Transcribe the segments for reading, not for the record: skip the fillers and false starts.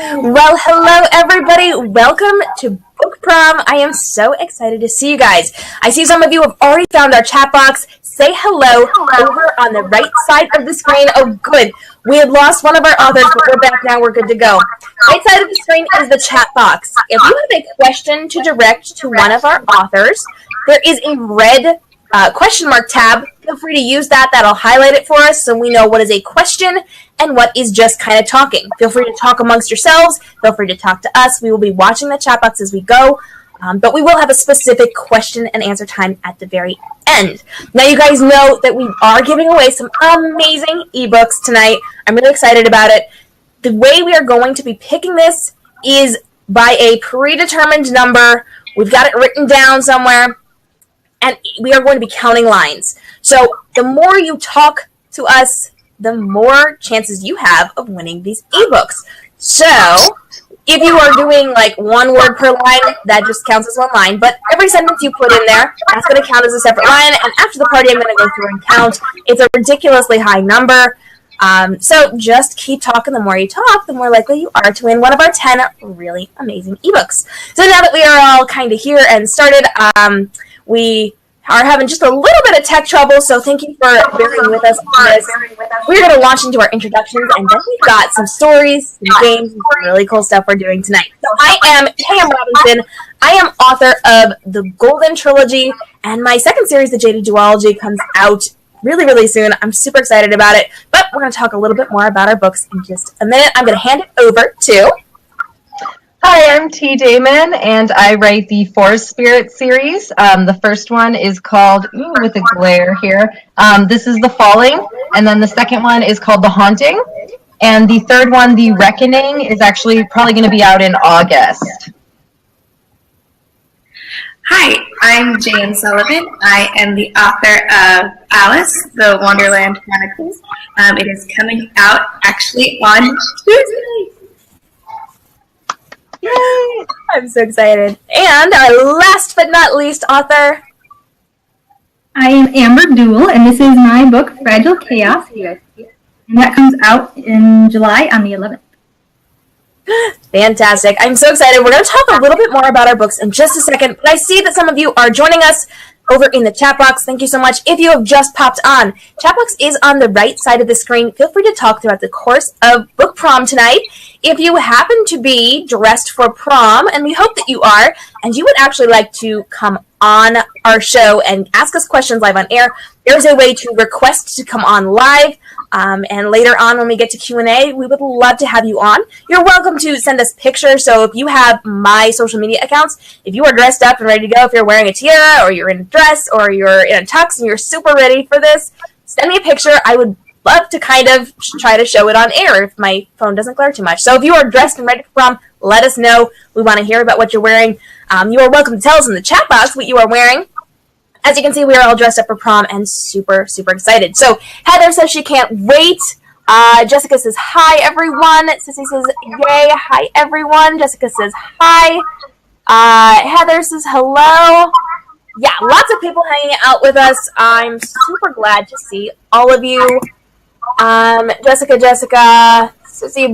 Well, hello everybody. Welcome to Book Prom. I am so excited to see you guys. I see some of you have already found our chat box. Say hello over on the right side of the screen. Oh, good. We had lost one of our authors, but we're back now. We're good to go. Right side of the screen is the chat box. If you have a question to direct to one of our authors, there is a red question mark tab. Feel free to use that. That'll highlight it for us so we know what is a question and what is just kind of talking. Feel free to talk amongst yourselves. Feel free to talk to us. We will be watching the chat box as we go, but we will have a specific question and answer time at the very end. Now, you guys know that we are giving away some amazing ebooks tonight. I'm really excited about it. The way we are going to be picking this is by a predetermined number. We've got it written down somewhere, and we are going to be counting lines. So the more you talk to us, the more chances you have of winning these ebooks. So if you are doing like one word per line, that just counts as one line. But every sentence you put in there, that's going to count as a separate line. And after the party, I'm going to go through and count. It's a ridiculously high number. So just keep talking. The more you talk, the more likely you are to win one of our 10 really amazing ebooks. So now that we are all kind of here and started, we are having just a little bit of tech trouble, so thank you for bearing with us on this. We're going to launch into our introductions, and then we've got some stories, some games, and some really cool stuff we're doing tonight. So I am k.m. Robinson. I am author of the Golden Trilogy, and my second series, The Jaded Duology, comes out really, really soon. I'm super excited about it, but we're going to talk a little bit more about our books in just a minute. I'm going to hand it over to... Hi, I'm T. Damon, and I write the Forest Spirit series. The first one is called, with a glare here, this is The Falling, and then the second one is called The Haunting, and the third one, The Reckoning, is actually probably going to be out in August. Hi, I'm J.M. Sullivan. I am the author of Alice, the Wonderland Chronicles. It is coming out actually on Tuesday. Yay! I'm so excited. And our last but not least author. I am Amber Duell, and this is my book, Fragile Chaos. And that comes out in July on the 11th. Fantastic. I'm so excited. We're going to talk a little bit more about our books in just a second, but I see that some of you are joining us over in the chat box. Thank you so much. If you have just popped on, chat box is on the right side of the screen. Feel free to talk throughout the course of Book Prom tonight. If you happen to be dressed for prom, and we hope that you are, and you would actually like to come on our show and ask us questions live on air, there's a way to request to come on live. And later on when we get to Q&A, we would love to have you on. You're welcome to send us pictures. So if you have my social media accounts, if you are dressed up and ready to go, if you're wearing a tiara or you're in a dress or you're in a tux and you're super ready for this, send me a picture. I would love to kind of try to show it on air if my phone doesn't glare too much. So if you are dressed and ready for prom, let us know. We want to hear about what you're wearing. You are welcome to tell us in the chat box what you are wearing. As you can see, we are all dressed up for prom and super, super excited. So Heather says she can't wait. Jessica says, hi, everyone. Sissy says, yay. Hi, everyone. Jessica says, hi. Heather says, hello. Yeah, lots of people hanging out with us. I'm super glad to see all of you. Jessica, Sissy,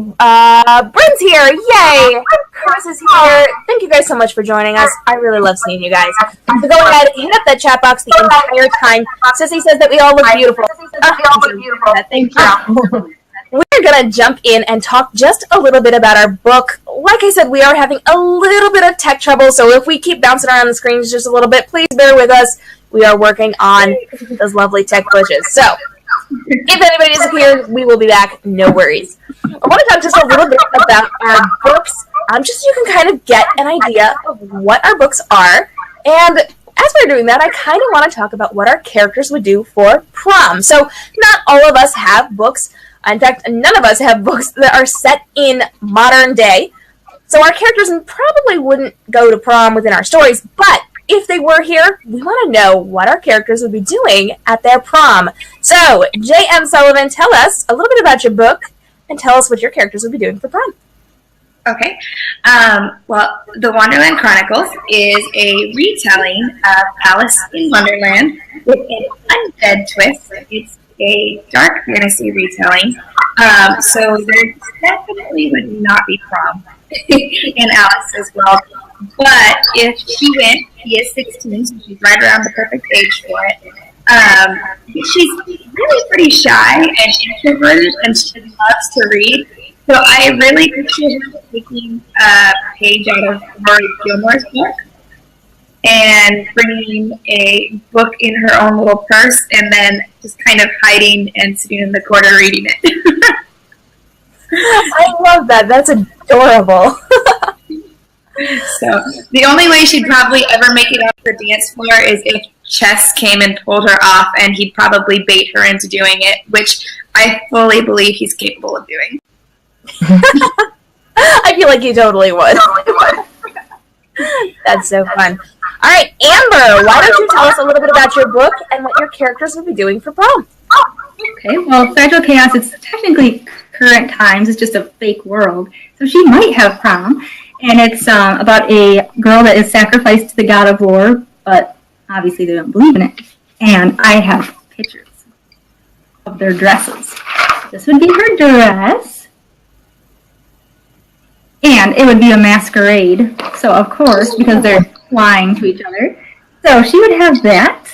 Bryn's here, yay! Chris is here. Thank you guys so much for joining us. I really love seeing you guys. So go ahead, hit up that chat box the entire time. Sissy says that we all look beautiful. Thank you. We're going to jump in and talk just a little bit about our book. Like I said, we are having a little bit of tech trouble, so if we keep bouncing around the screens just a little bit, please bear with us. We are working on those lovely tech glitches. So if anybody disappears, we will be back. No worries. I want to talk just a little bit about our books, just so you can kind of get an idea of what our books are. And as we're doing that, I kind of want to talk about what our characters would do for prom. So not all of us have books. In fact, none of us have books that are set in modern day. So our characters probably wouldn't go to prom within our stories, but if they were here, we want to know what our characters would be doing at their prom. So, J.M. Sullivan, tell us a little bit about your book and tell us what your characters would be doing for prom. Okay. Well, The Wonderland Chronicles is a retelling of Alice in Wonderland with an undead twist. It's a dark fantasy retelling. So there definitely would not be Prom in Alice's world. But if she went, he is 16, so she's right around the perfect age for it. She's really pretty shy and introverted, and she loves to read. So I really picture her taking a page out of Rory Gilmore's book and bringing a book in her own little purse and then just kind of hiding and sitting in the corner reading it. I love that. That's adorable. So the only way she'd probably ever make it off the dance floor is if Chess came and pulled her off, and he'd probably bait her into doing it, which I fully believe he's capable of doing. I feel like you totally would. That's so fun. All right, Amber, why don't you tell us a little bit about your book and what your characters will be doing for prom? Okay, well, Fragile Chaos, it's technically current times. It's just a fake world. So she might have prom. And it's about a girl that is sacrificed to the god of war, but obviously they don't believe in it. And I have pictures of their dresses. This would be her dress. And it would be a masquerade. So, of course, because they're lying to each other. So she would have that.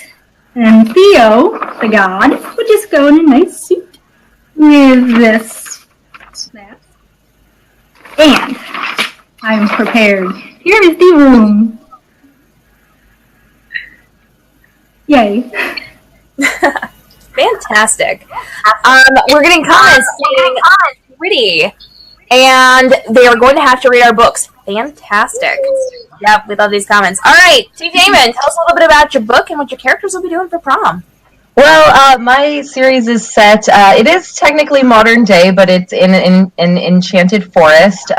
And Theo, the god, would just go in a nice suit with this snap. And I'm prepared. Here is the room. Yay. Fantastic. We're getting comments saying pretty. And they are going to have to read our books. Fantastic. Yep, we love these comments. All right, T. Damon, tell us a little bit about your book and what your characters will be doing for prom. Well, my series is set, it is technically modern day, but it's in an enchanted forest.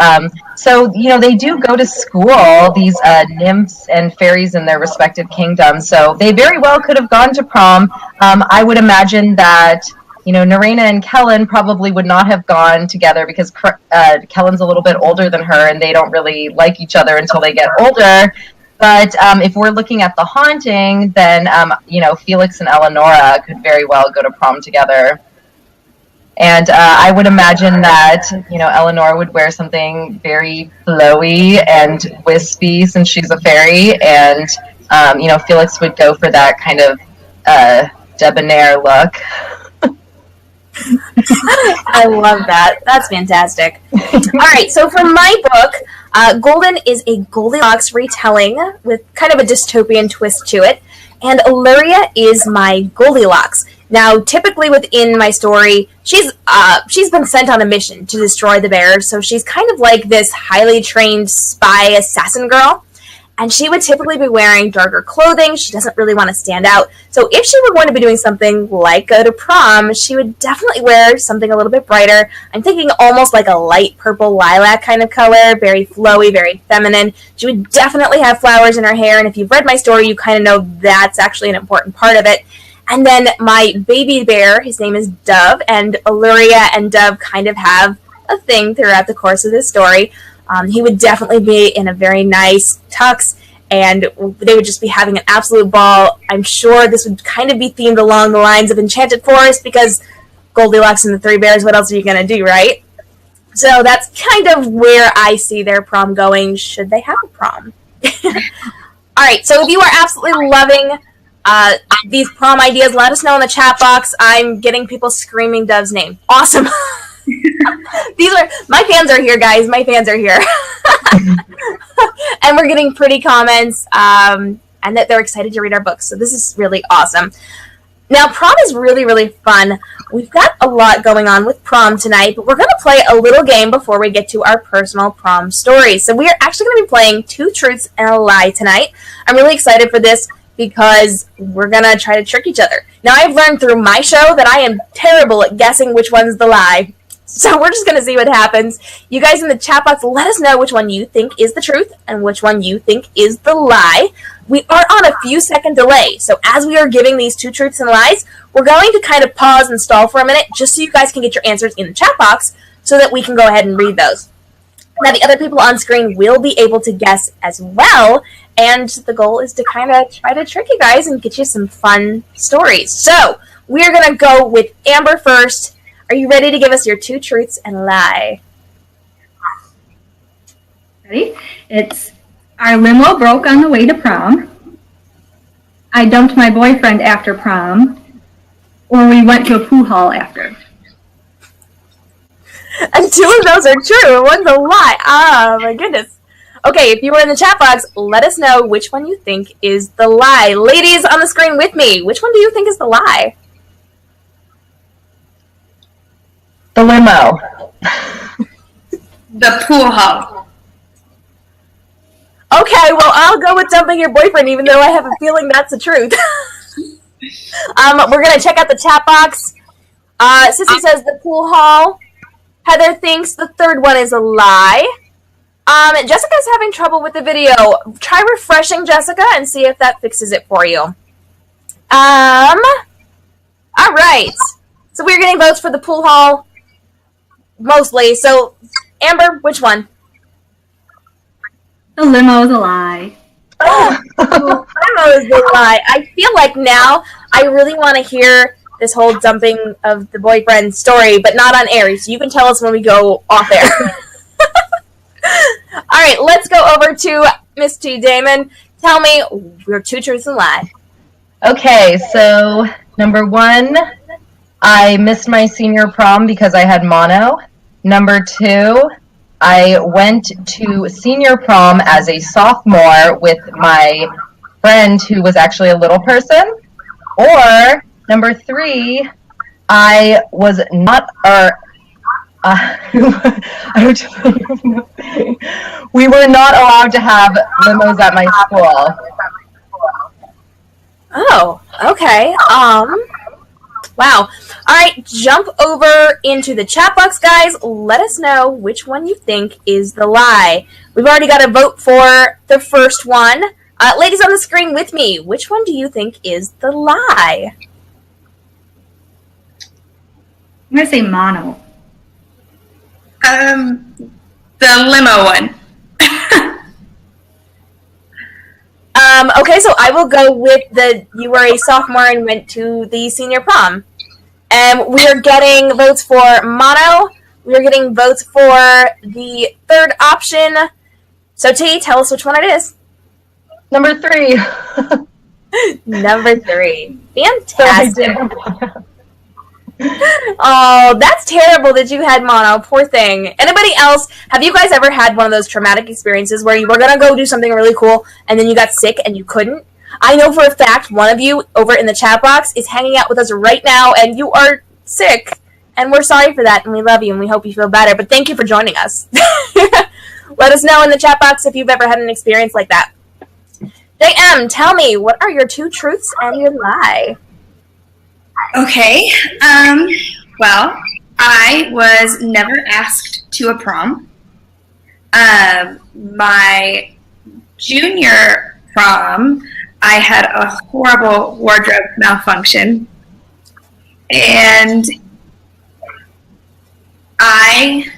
So, you know, they do go to school, these nymphs and fairies in their respective kingdoms. So they very well could have gone to prom. I would imagine that, you know, Narena and Kellen probably would not have gone together because Kellen's a little bit older than her and they don't really like each other until they get older. But if we're looking at the haunting, then, you know, Felix and Eleonora could very well go to prom together. And I would imagine that, you know, Eleonora would wear something very flowy and wispy since she's a fairy. And, you know, Felix would go for that kind of debonair look. I love that. That's fantastic. All right, so for my book, Golden is a Goldilocks retelling with kind of a dystopian twist to it, and Illyria is my Goldilocks. Now, typically within my story, she's been sent on a mission to destroy the bears, so she's kind of like this highly trained spy assassin girl. And she would typically be wearing darker clothing. She doesn't really want to stand out. So if she were going to be doing something like go to prom, she would definitely wear something a little bit brighter. I'm thinking almost like a light purple lilac kind of color, very flowy, very feminine. She would definitely have flowers in her hair. And if you've read my story, you kind of know that's actually an important part of it. And then my baby bear, his name is Dove, and Illyria and Dove kind of have a thing throughout the course of this story. He would definitely be in a very nice tux, and they would just be having an absolute ball. I'm sure this would kind of be themed along the lines of Enchanted Forest, because Goldilocks and the Three Bears, what else are you going to do, right? So that's kind of where I see their prom going, should they have a prom. All right, so if you are absolutely loving these prom ideas, let us know in the chat box. I'm getting people screaming Dove's name. Awesome. My fans are here, guys. My fans are here. And we're getting pretty comments, and that they're excited to read our books. So this is really awesome. Now, prom is really, really fun. We've got a lot going on with prom tonight, but we're going to play a little game before we get to our personal prom stories. So we are actually going to be playing Two Truths and a Lie tonight. I'm really excited for this because we're going to try to trick each other. Now, I've learned through my show that I am terrible at guessing which one's the lie. So we're just going to see what happens. You guys in the chat box, let us know which one you think is the truth and which one you think is the lie. We are on a few second delay. So as we are giving these two truths and lies, we're going to kind of pause and stall for a minute just so you guys can get your answers in the chat box so that we can go ahead and read those. Now, the other people on screen will be able to guess as well. And the goal is to kind of try to trick you guys and get you some fun stories. So We're going to go with Amber first. Are you ready to give us your 2 truths and a lie? Ready? It's our limo broke on the way to prom. I dumped my boyfriend after prom. Or we went to a pool hall after. And 2 of those are true. One's a lie. Oh, my goodness. Okay, if you were in the chat box, let us know which one you think is the lie. Ladies on the screen with me, which one do you think is the lie? The limo. The pool hall. Okay, well, I'll go with dumping your boyfriend, even though I have a feeling that's the truth. We're going to check out the chat box. Sissy says the pool hall. Heather thinks the third one is a lie. Jessica's having trouble with the video. Try refreshing, Jessica, and see if that fixes it for you. All right. So we're getting votes for the pool hall, mostly. So, Amber, which one? The limo is a lie. Oh, limo is the lie. I feel like now I really want to hear this whole dumping of the boyfriend story, but not on air. So you can tell us when we go off air. All right, let's go over to Miss T. Damon. Tell me your 2 truths and a lie. Okay, so number 1, I missed my senior prom because I had mono. Number 2, I went to senior prom as a sophomore with my friend who was actually a little person. Or number 3, I was not, we were not allowed to have limos at my school. Oh, okay. Wow. All right, jump over into the chat box, guys. Let us know which one you think is the lie. We've already got a vote for the first one. Ladies on the screen with me, which one do you think is the lie? I'm going to say mono. The limo one. Okay, so I will go with you were a sophomore and went to the senior prom. We are getting votes for mono. We are getting votes for the third option. So T, tell us which one it is. Number 3. Number 3. Fantastic. Oh, that's terrible that you had mono. Poor thing. Anybody else? Have you guys ever had one of those traumatic experiences where you were going to go do something really cool and then you got sick and you couldn't? I know for a fact one of you over in the chat box is hanging out with us right now and you are sick. And we're sorry for that and we love you and we hope you feel better. But thank you for joining us. Let us know in the chat box if you've ever had an experience like that. JM, tell me, what are your 2 truths and your lie? Okay. Well, I was never asked to a prom. My junior prom, I had a horrible wardrobe malfunction. And I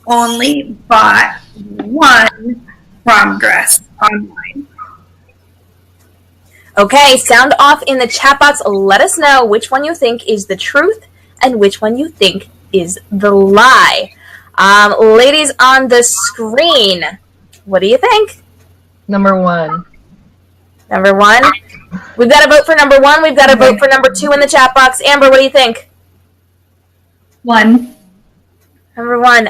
only bought 1 prom dress online. Okay, sound off in the chat box. Let us know which one you think is the truth and which one you think is the lie. Ladies on the screen, what do you think? Number 1. Number 1? We've got a vote for number 1. We've got a vote for number 2 in the chat box. Amber, what do you think? 1. Number 1.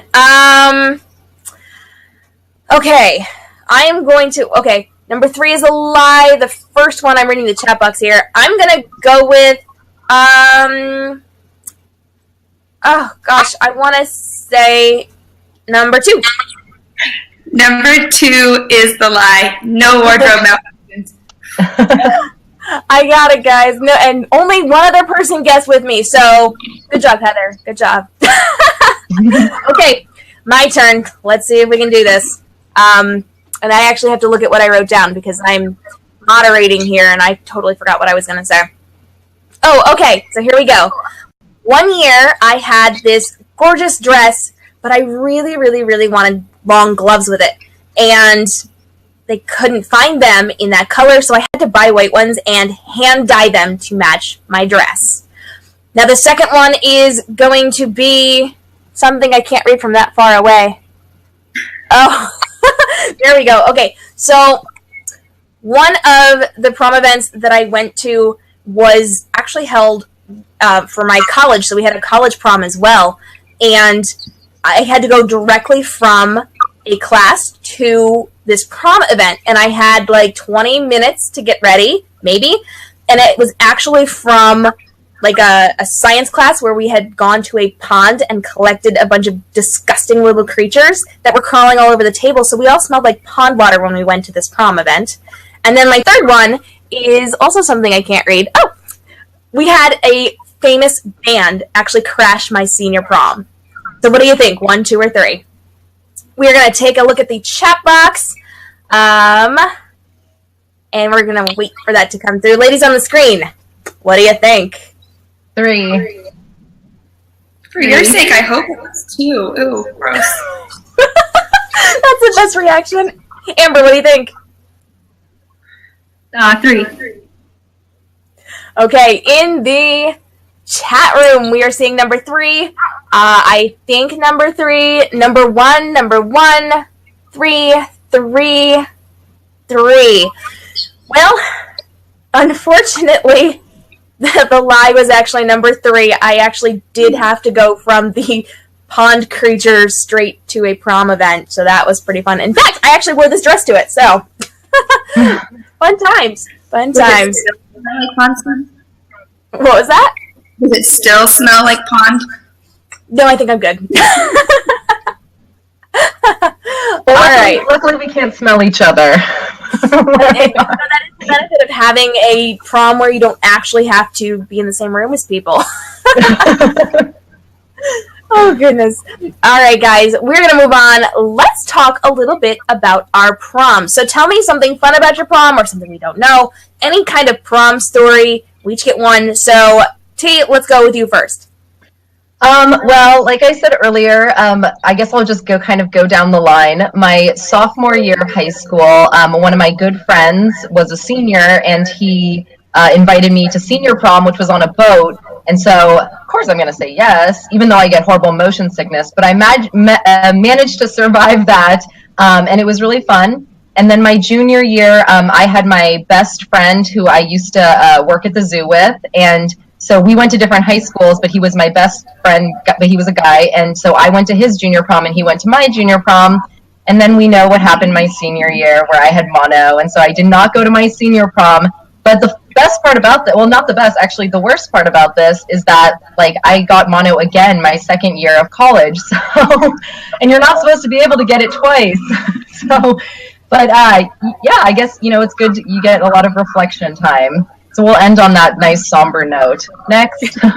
Okay. I am going to... Okay. Number 3 is a lie. The first one, I'm reading the chat box here. I'm going to go with... Oh, gosh. I want to say number 2. Number 2 is the lie. No wardrobe malfunctions. I got it, guys. No, and only one other person guessed with me. So, good job, Heather. Good job. Okay, my turn. Let's see if we can do this. And I actually have to look at what I wrote down because I'm moderating here and I totally forgot what I was going to say. Oh, okay. So here we go. One year I had this gorgeous dress, but I really, really, really wanted long gloves with it. And they couldn't find them in that color, so I had to buy white ones and hand dye them to match my dress. Now the second one is going to be something I can't read from that far away. Oh, there we go. Okay, so one of the prom events that I went to was actually held for my college, so we had a college prom as well, and I had to go directly from a class to this prom event, and I had like 20 minutes to get ready, maybe, and it was actually from like a science class where we had gone to a pond and collected a bunch of disgusting little creatures that were crawling all over the table, so we all smelled like pond water when we went to this prom event. And then my third one is also something I can't read. Oh, we had a famous band actually crash my senior prom. So what do you think? 1, 2, or 3? We're going to take a look at the chat box. And we're going to wait for that to come through. Ladies on the screen, what do you think? 3. For your sake, I hope it was 2. Ooh, gross. That's the best reaction. Amber, what do you think? 3. Okay, in the chat room, we are seeing number 3. I think number 3, number 1, 3, 3, 3. Well, unfortunately, the lie was actually number 3. I actually did have to go from the pond creature straight to a prom event, so that was pretty fun. In fact, I actually wore this dress to it, so fun times. Fun times. What was that? Does it still smell like pond? No, I think I'm good. Well, all right. Luckily, we can't smell each other. That is the benefit of having a prom where you don't actually have to be in the same room as people. Oh, goodness. All right, guys, we're going to move on. Let's talk a little bit about our prom. So tell me something fun about your prom or something we don't know. Any kind of prom story. We each get one. So, T, let's go with you first. Well, like I said earlier, I guess I'll just go down the line. My sophomore year of high school, one of my good friends was a senior, and he invited me to senior prom, which was on a boat. And so, of course, I'm going to say yes, even though I get horrible motion sickness. But I managed to survive that, and it was really fun. And then my junior year, I had my best friend who I used to work at the zoo with, and so we went to different high schools, but he was my best friend, but he was a guy, and so I went to his junior prom, and he went to my junior prom, and then we know what happened my senior year, where I had mono, and so I did not go to my senior prom. But the best part about that, well, not the best, actually, the worst part about this is that, like, I got mono again my second year of college, so, and you're not supposed to be able to get it twice, so, but, yeah, I guess, it's good, you get a lot of reflection time. So we'll end on that nice somber note. Next. All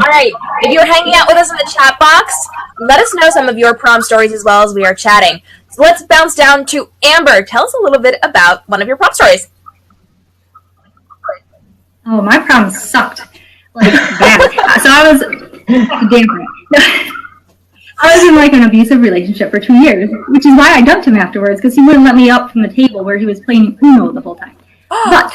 right. If you're hanging out with us in the chat box, let us know some of your prom stories as well as we are chatting. So let's bounce down to Amber. Tell us a little bit about one of your prom stories. Oh, my prom sucked. Like, bad. So I was in like an abusive relationship for 2 years, which is why I dumped him afterwards, because he wouldn't let me up from the table where he was playing Uno the whole time. But,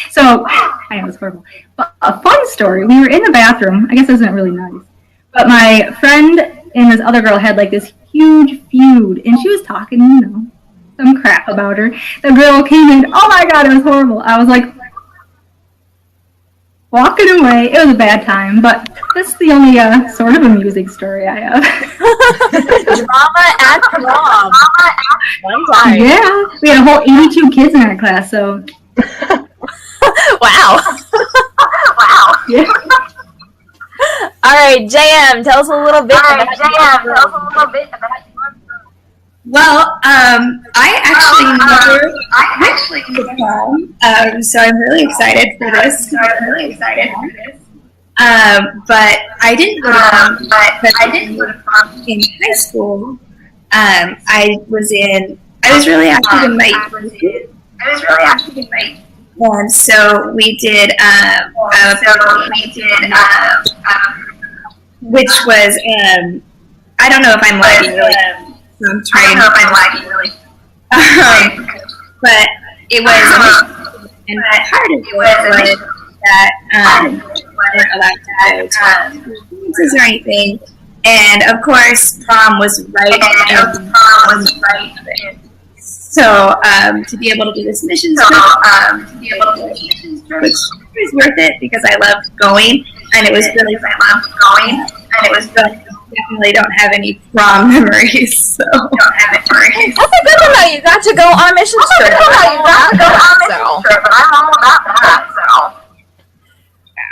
so, I know, it was horrible. But a fun story, we were in the bathroom. I guess it wasn't really nice. But my friend and this other girl had like this huge feud, and she was talking, some crap about her. The girl came in, oh my god, it was horrible. I was like, walking away. It was a bad time, but that's the only sort of amusing story I have. Drama at prom. One time. Yeah, we had a whole 82 kids in our class, so. Wow. Wow. Yeah. All right, JM, tell us a little bit about your prom. Well, I actually never did prom, so I'm really excited for this. But I didn't go to prom in high school. I was really active in my and so we did which was I don't know if I'm lagging really. I'm trying. But it was, and part of it was that weren't allowed to go to performances or anything. And of course, prom was right. So to be able to do this missions trip, which was worth it because I loved going, and it was really fun. Definitely don't have any prom memories. So That's a good one though. You got to go on a mission trip.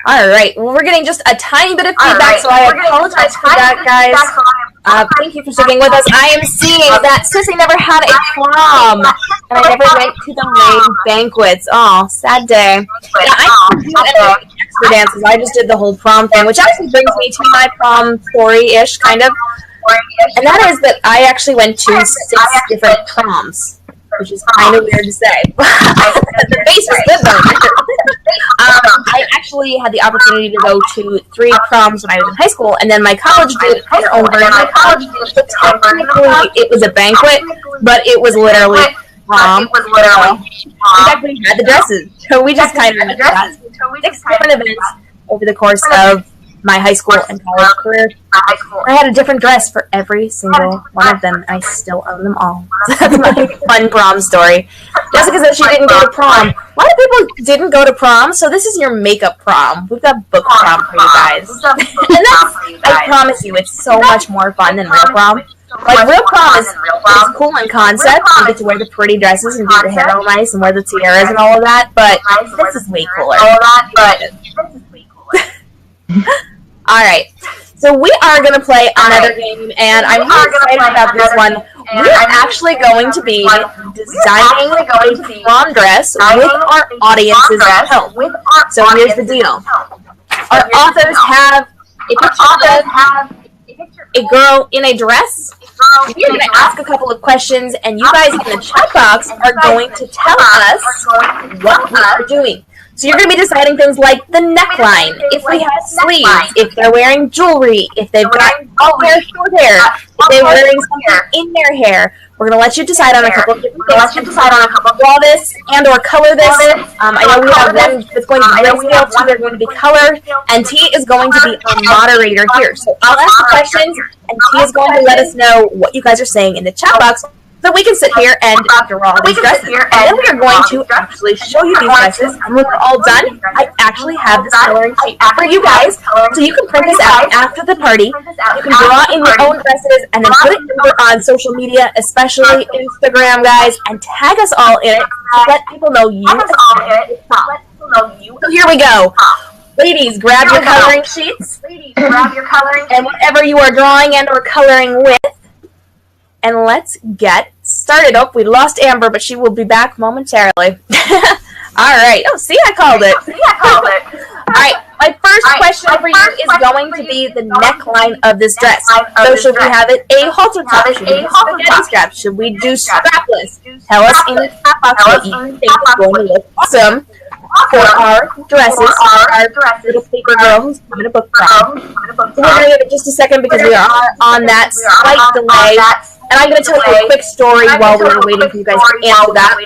All right. Well, we're getting just a tiny bit of feedback, so I apologize for that, guys. Thank you for sticking with us. I am seeing that Sissy never had a prom, and I never went to the main banquets. Oh, sad day. Yeah, I didn't do any extra dances. I just did the whole prom thing, which actually brings me to my prom story-ish, kind of. And that is that I actually went to 6 different proms, which is kind of weird to say. The face was good, though. I actually had the opportunity to go to 3 proms when I was in high school, and then my college did their own version. So technically, it was a banquet, but it was literally prom. In fact, we had the dresses, so we just kind of had 6 different events over the course of my high school and college career. I had a different dress for every single one of them, and I still own them all. So that's my fun prom story. Jessica said she didn't go to prom. A lot of people didn't go to prom, so this is your makeup prom. We've got book prom for you guys. And that's, I promise you, it's so much more fun than real prom. Like, real prom is cool in concept. You get to wear the pretty dresses and do your hair all nice and wear the tiaras and all of that, but this is way cooler. Alright, so we are going to play another game, and I'm really excited about this one. We're actually going to be designing a prom dress with our audience's help. So here's the deal. Our authors have a picture of a girl in a dress. We're going to ask a couple of questions, and you guys in the chat box are going to tell us what we are doing. So you're going to be deciding things like the neckline, if we have sleeves, if they're wearing jewelry, if they've got long hair, short hair, if they're wearing something in their hair. We're going to let you decide on a couple of different things. Draw this and or color this. I know we have one that's going to be grayscale, 2 are going to be color, and T is going to be our moderator here. So I'll ask the questions, and T is going to let us know what you guys are saying in the chat box, so we can sit here and draw all these dresses. And then we are going to actually show you these dresses. And when we're all done, I actually have this coloring sheet for you guys, so you can print this out after the party. You can draw in your own dresses and then put it over on social media, especially Instagram, guys, and tag us all in it to let people know you. So here we go. Ladies, grab your coloring sheets. And whatever you are drawing and or coloring with. And let's get started. Oh, we lost Amber, but she will be back momentarily. All right. Oh, see, I called it. All right. My first question for you is going to be the neckline of this dress. So should we have it a halter top? Should we do spaghetti straps? Should we do strapless? Tell us in the chat box what you think is going to look awesome for our dresses, our little paper girl who's coming to book prom. So we're going to give it just a second because we are on that slight delay. And I'm going to tell you a quick story while we're waiting for you guys to answer that.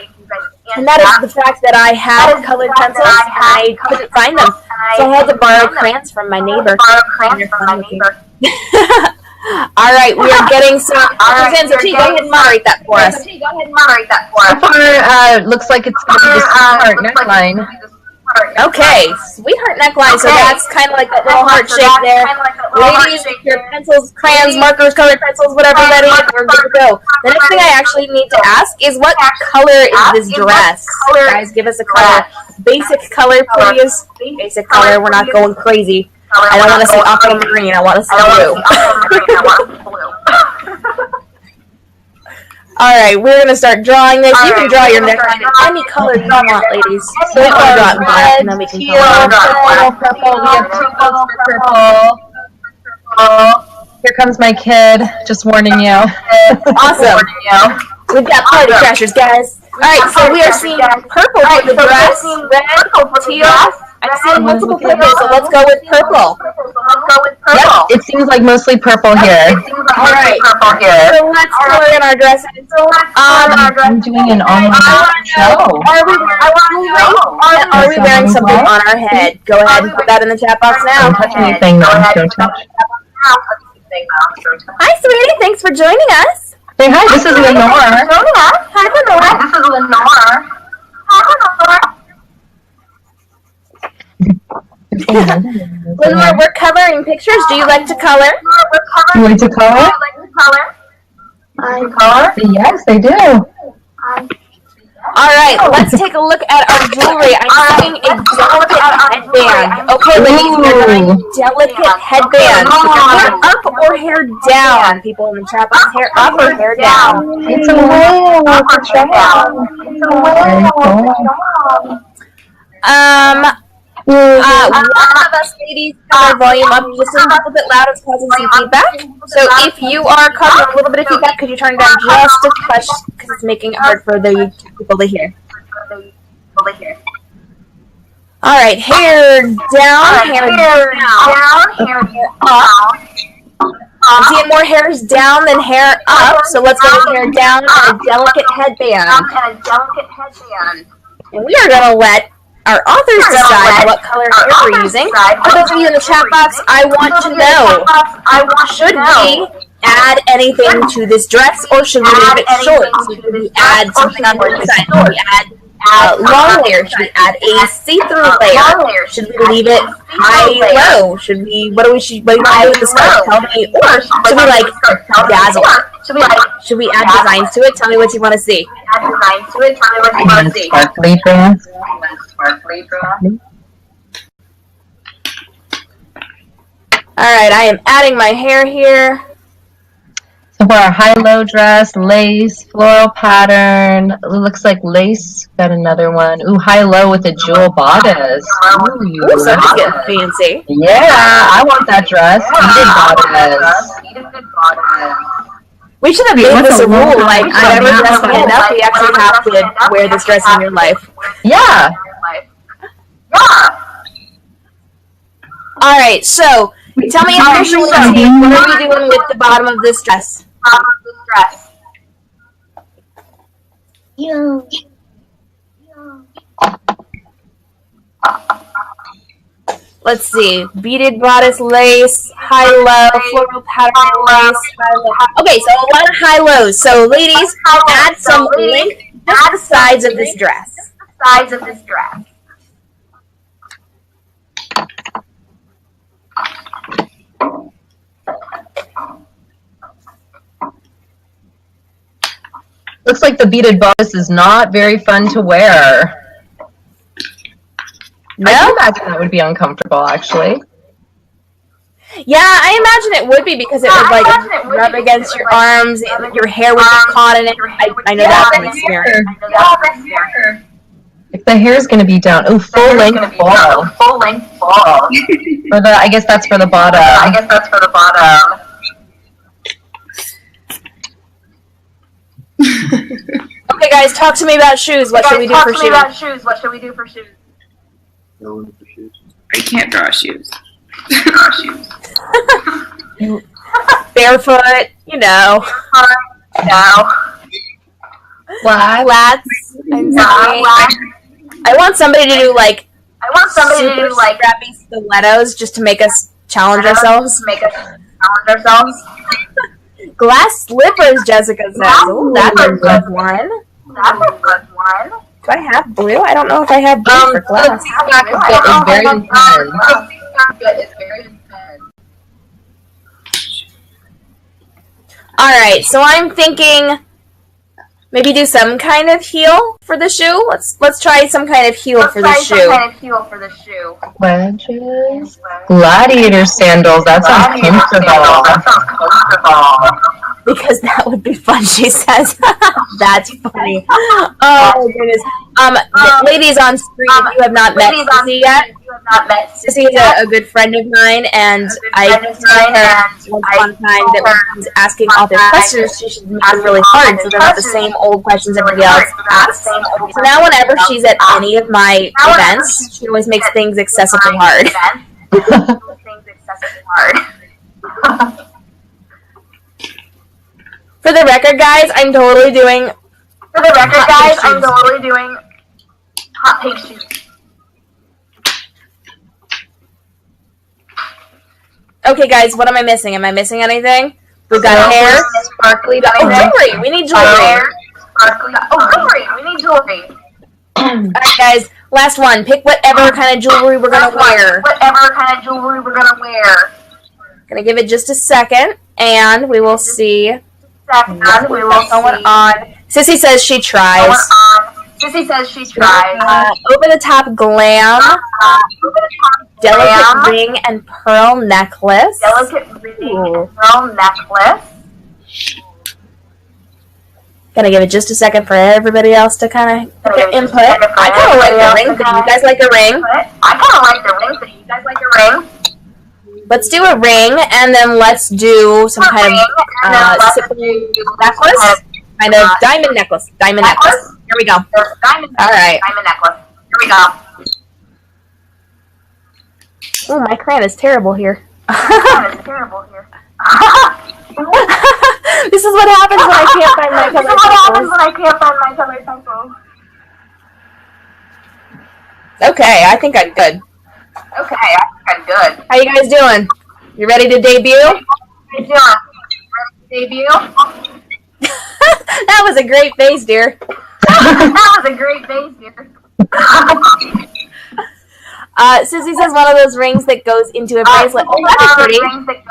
And that is the fact that I had colored pencils and I couldn't find them. So I had to borrow crayons from my neighbor. All right, we are getting some answers in, so T, go ahead and moderate that for us. So far, looks like it's going to be the sweetheart neckline. Okay, sweetheart neckline, so that's kind of like that little heart shape there. Ladies, your pencils, crayons, markers, colored pencils, whatever ready, we're good to go. The next thing I actually need to ask is what color is this dress? Guys, give us a color. Basic color, please. Basic color, we're not going crazy. I don't want to see aquamarine, I want to see blue. Alright, we're going to start drawing this. You can draw your neckline in any color you want, ladies. So we're going to draw it black, and then we can color it. Purple, we have 2 coats for purple. Here comes my kid, just warning you. Awesome. We've got party crashers, guys. Alright, so we are seeing purple for the dress, red, teal, I'm seeing multiple purple, so let's go with purple. Yep, it seems like mostly purple here. All right. So let's color in our dresses. I'm doing an online show. Are we wearing something on our head? Go ahead and put that in the chat box now. Don't touch anything, no. Don't touch. Hi, sweetie. Thanks for joining us. Say hi, this is Lenore. Hi, Lenore. This is Lenore. Lenore, we're coloring pictures. Do you like to color? You like to color? Yes, I do. All right, let's take a look at our jewelry. I'm seeing a delicate headband. Okay, ladies, we're doing delicate headbands. Hair up or hair down? People in the chat box, hair up or hair down? It's a whale. It's one of us ladies have our volume up just a little bit loud. It's causing some feedback. So if you are causing a little bit of feedback, could you turn it down just a touch because it's making it hard for the people to hear. All right, hair down, hair up. I'm seeing more hairs down than hair up, so let's go with hair down and a delicate headband. And we are going to let our authors decide what color hair we're using. For those of you in the chat box, I want to know, should we add anything to this dress or should we leave it short? Should we add something on one side? Should we add long layer? Should we add a see-through layer? Should we leave it high-low? Should we, what do you want to do with the skirt? Tell me. Or should we like dazzle? Should we add designs to it? Tell me what you want to see. Sparkly dress. Alright, I am adding my hair here. So for our high-low dress, lace, floral pattern. It looks like lace. Got another one. Ooh, high-low with a jewel bodice. Ooh, somebody's getting fancy. Yeah, I want that dress. Beaded bodice. We should have made this a rule, like, whatever dress we end up, we actually have to wear this dress in your life. Yeah. Alright, so, tell me officially, what are we doing with the bottom of this dress? Let's see, beaded bodice lace, high-low, floral pattern lace, high-low. Okay, so a lot of high-lows. So, ladies, add some length to the sides of this dress. Looks like the beaded bodice is not very fun to wear. No? I can imagine that would be uncomfortable, actually. Yeah, I imagine it would be because it would like rub against your arms, and your hair would get caught in it. I know that from experience. If the hair is going to be down, oh, full length ball. For the, I guess that's for the bottom. Okay, guys, talk to me about shoes. What should we do for shoes? I can't draw shoes. Barefoot, you know. Flats. I want somebody to do like super scrappy stilettos just to make us challenge ourselves. Glass slippers, Jessica says. Ooh, that's a good one. Do I have blue? I don't know if I have blue for glass. Alright, so I'm thinking maybe do some kind of heel for the shoe. Let's try some kind of heel for the shoe. Wedges. Gladiator sandals. That sounds comfortable. Because that would be fun, she says. That's funny. Oh, my goodness. Ladies on screen, if you have not met Sissy yet, Sissy is a good friend of mine, and I told her once upon a time that when she's asking author questions, she should make them really hard, so they're not the same old questions everybody else asks. So now whenever she's at any of my events, she always makes things excessively hard. For the record, guys, I'm totally doing hot pink shoes. Okay, guys, what am I missing? Am I missing anything? We've got hair, sparkly. Oh, jewelry! We need jewelry. Alright, guys, last one. Pick whatever kind of jewelry we're gonna wear. Gonna give it just a second, and we will see what's going on. Sissy says she tries. Over the top glam, delicate ring and pearl necklace. Gonna give it just a second for everybody else to kind of put their input. I kind of like the ring. Do you guys like a ring? Let's do a ring, and then let's do some kind of necklace. Kind of diamond necklace. Here we go. All right. Oh, my crayon is terrible here. This is what happens when I can't find my colored pencils. Okay, I think I'm good. How you guys doing? You ready to debut? That was a great face, dear. Sissy says one of those rings that goes into a bracelet. Oh, that'd be pretty.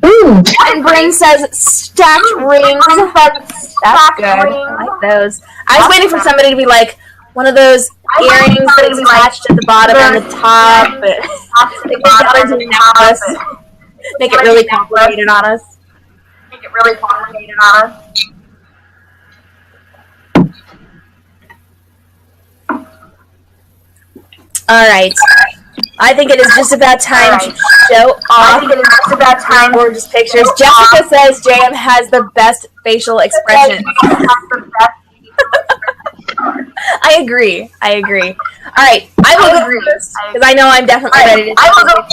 Ooh. And Bryn says stacked rings. That's good. I like those. I was waiting for somebody to be like, one of those earrings that is attached at the bottom and the top. They get down into the necklace. Make it really complicated on us. Alright. I think it is just about time to show off gorgeous pictures. Jessica says JM has the best facial expression. I agree. Alright, I will go first, because I know I'm definitely ready to do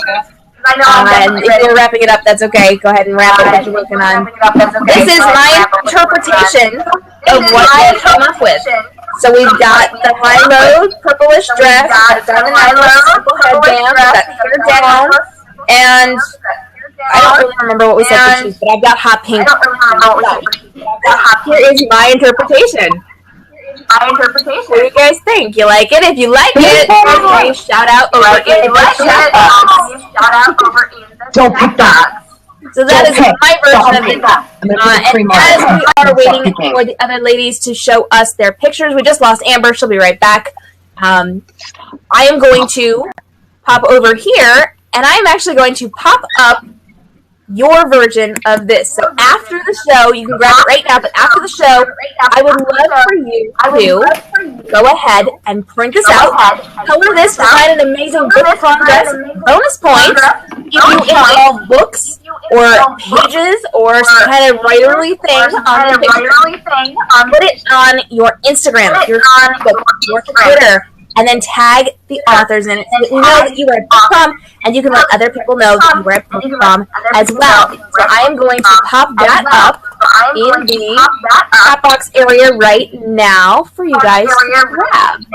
this. And if you're wrapping it up, that's okay. Go ahead and wrap up what you're working on. This is my interpretation of what I came up with. So we've got the high-low purplish dress, got a diamond necklace, simple headband, got hair down, and I don't really remember what we said for shoes, but I've got hot pink. Here is my interpretation. What do you guys think? You like it? If you like it, give me a shout out over in the chat box. Don't pick that. So that is my version of it. And as we are waiting for the other ladies to show us their pictures, we just lost Amber. She'll be right back. I am going to pop over here, and I am actually going to pop up your version of this. So after the show, you can grab it right now, but after the show, I would love for you to go ahead and print this out, color this, design an amazing book progress, bonus points, if you involve books or pages or some kind of writerly thing on the picture, put it on your Instagram, your Facebook, your Twitter, and then tag the authors in it so that we know that you were at Book Prom, and you can let other people know that you were at Book Prom as well. So I am going to pop that up in the chat box area right now for you guys to grab.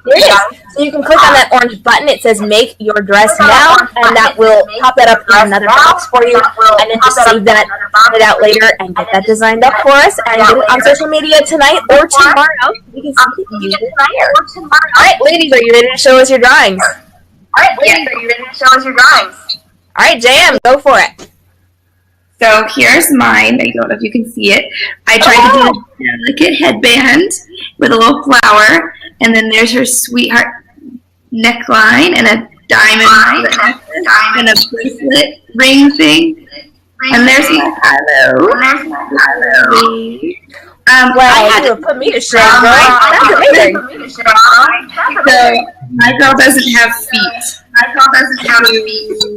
There it is. So you can click on that orange button. It says make your dress now, and that will pop that up in another box for you, and then just save that, print it out later, and get that designed up for us, and get it on social media tonight or tomorrow. We can see you there. Alright, ladies, are you ready to show us your drawings? Alright, JM, go for it. So here's mine. I don't know if you can see it. I tried to do a delicate headband with a little flower, and then there's her sweetheart neckline and a diamond and a bracelet ring thing. And there's my hello. Wow, you put me to shame, girl. That's amazing. So my girl doesn't have feet.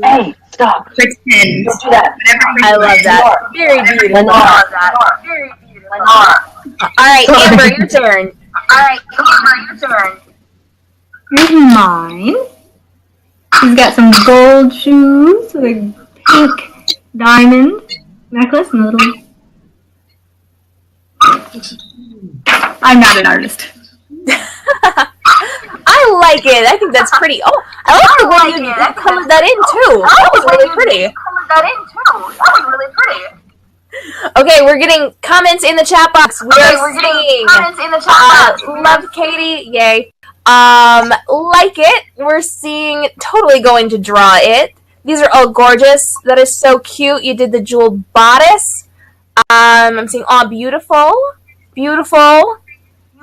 Hey, stop. Pretend. Don't do that. I love that. Very beautiful. All right, Amber, your turn. Here's mine. She's got some gold shoes with a pink diamond necklace and a little... I'm not an artist. I like it. I think that's pretty. Oh, I like the way you colored that in too. That was really pretty. Okay, we're getting comments in the chat box. We are seeing love Katie, yay. Like it. We're seeing totally going to draw it. These are all gorgeous. That is so cute. You did the jeweled bodice. I'm seeing beautiful.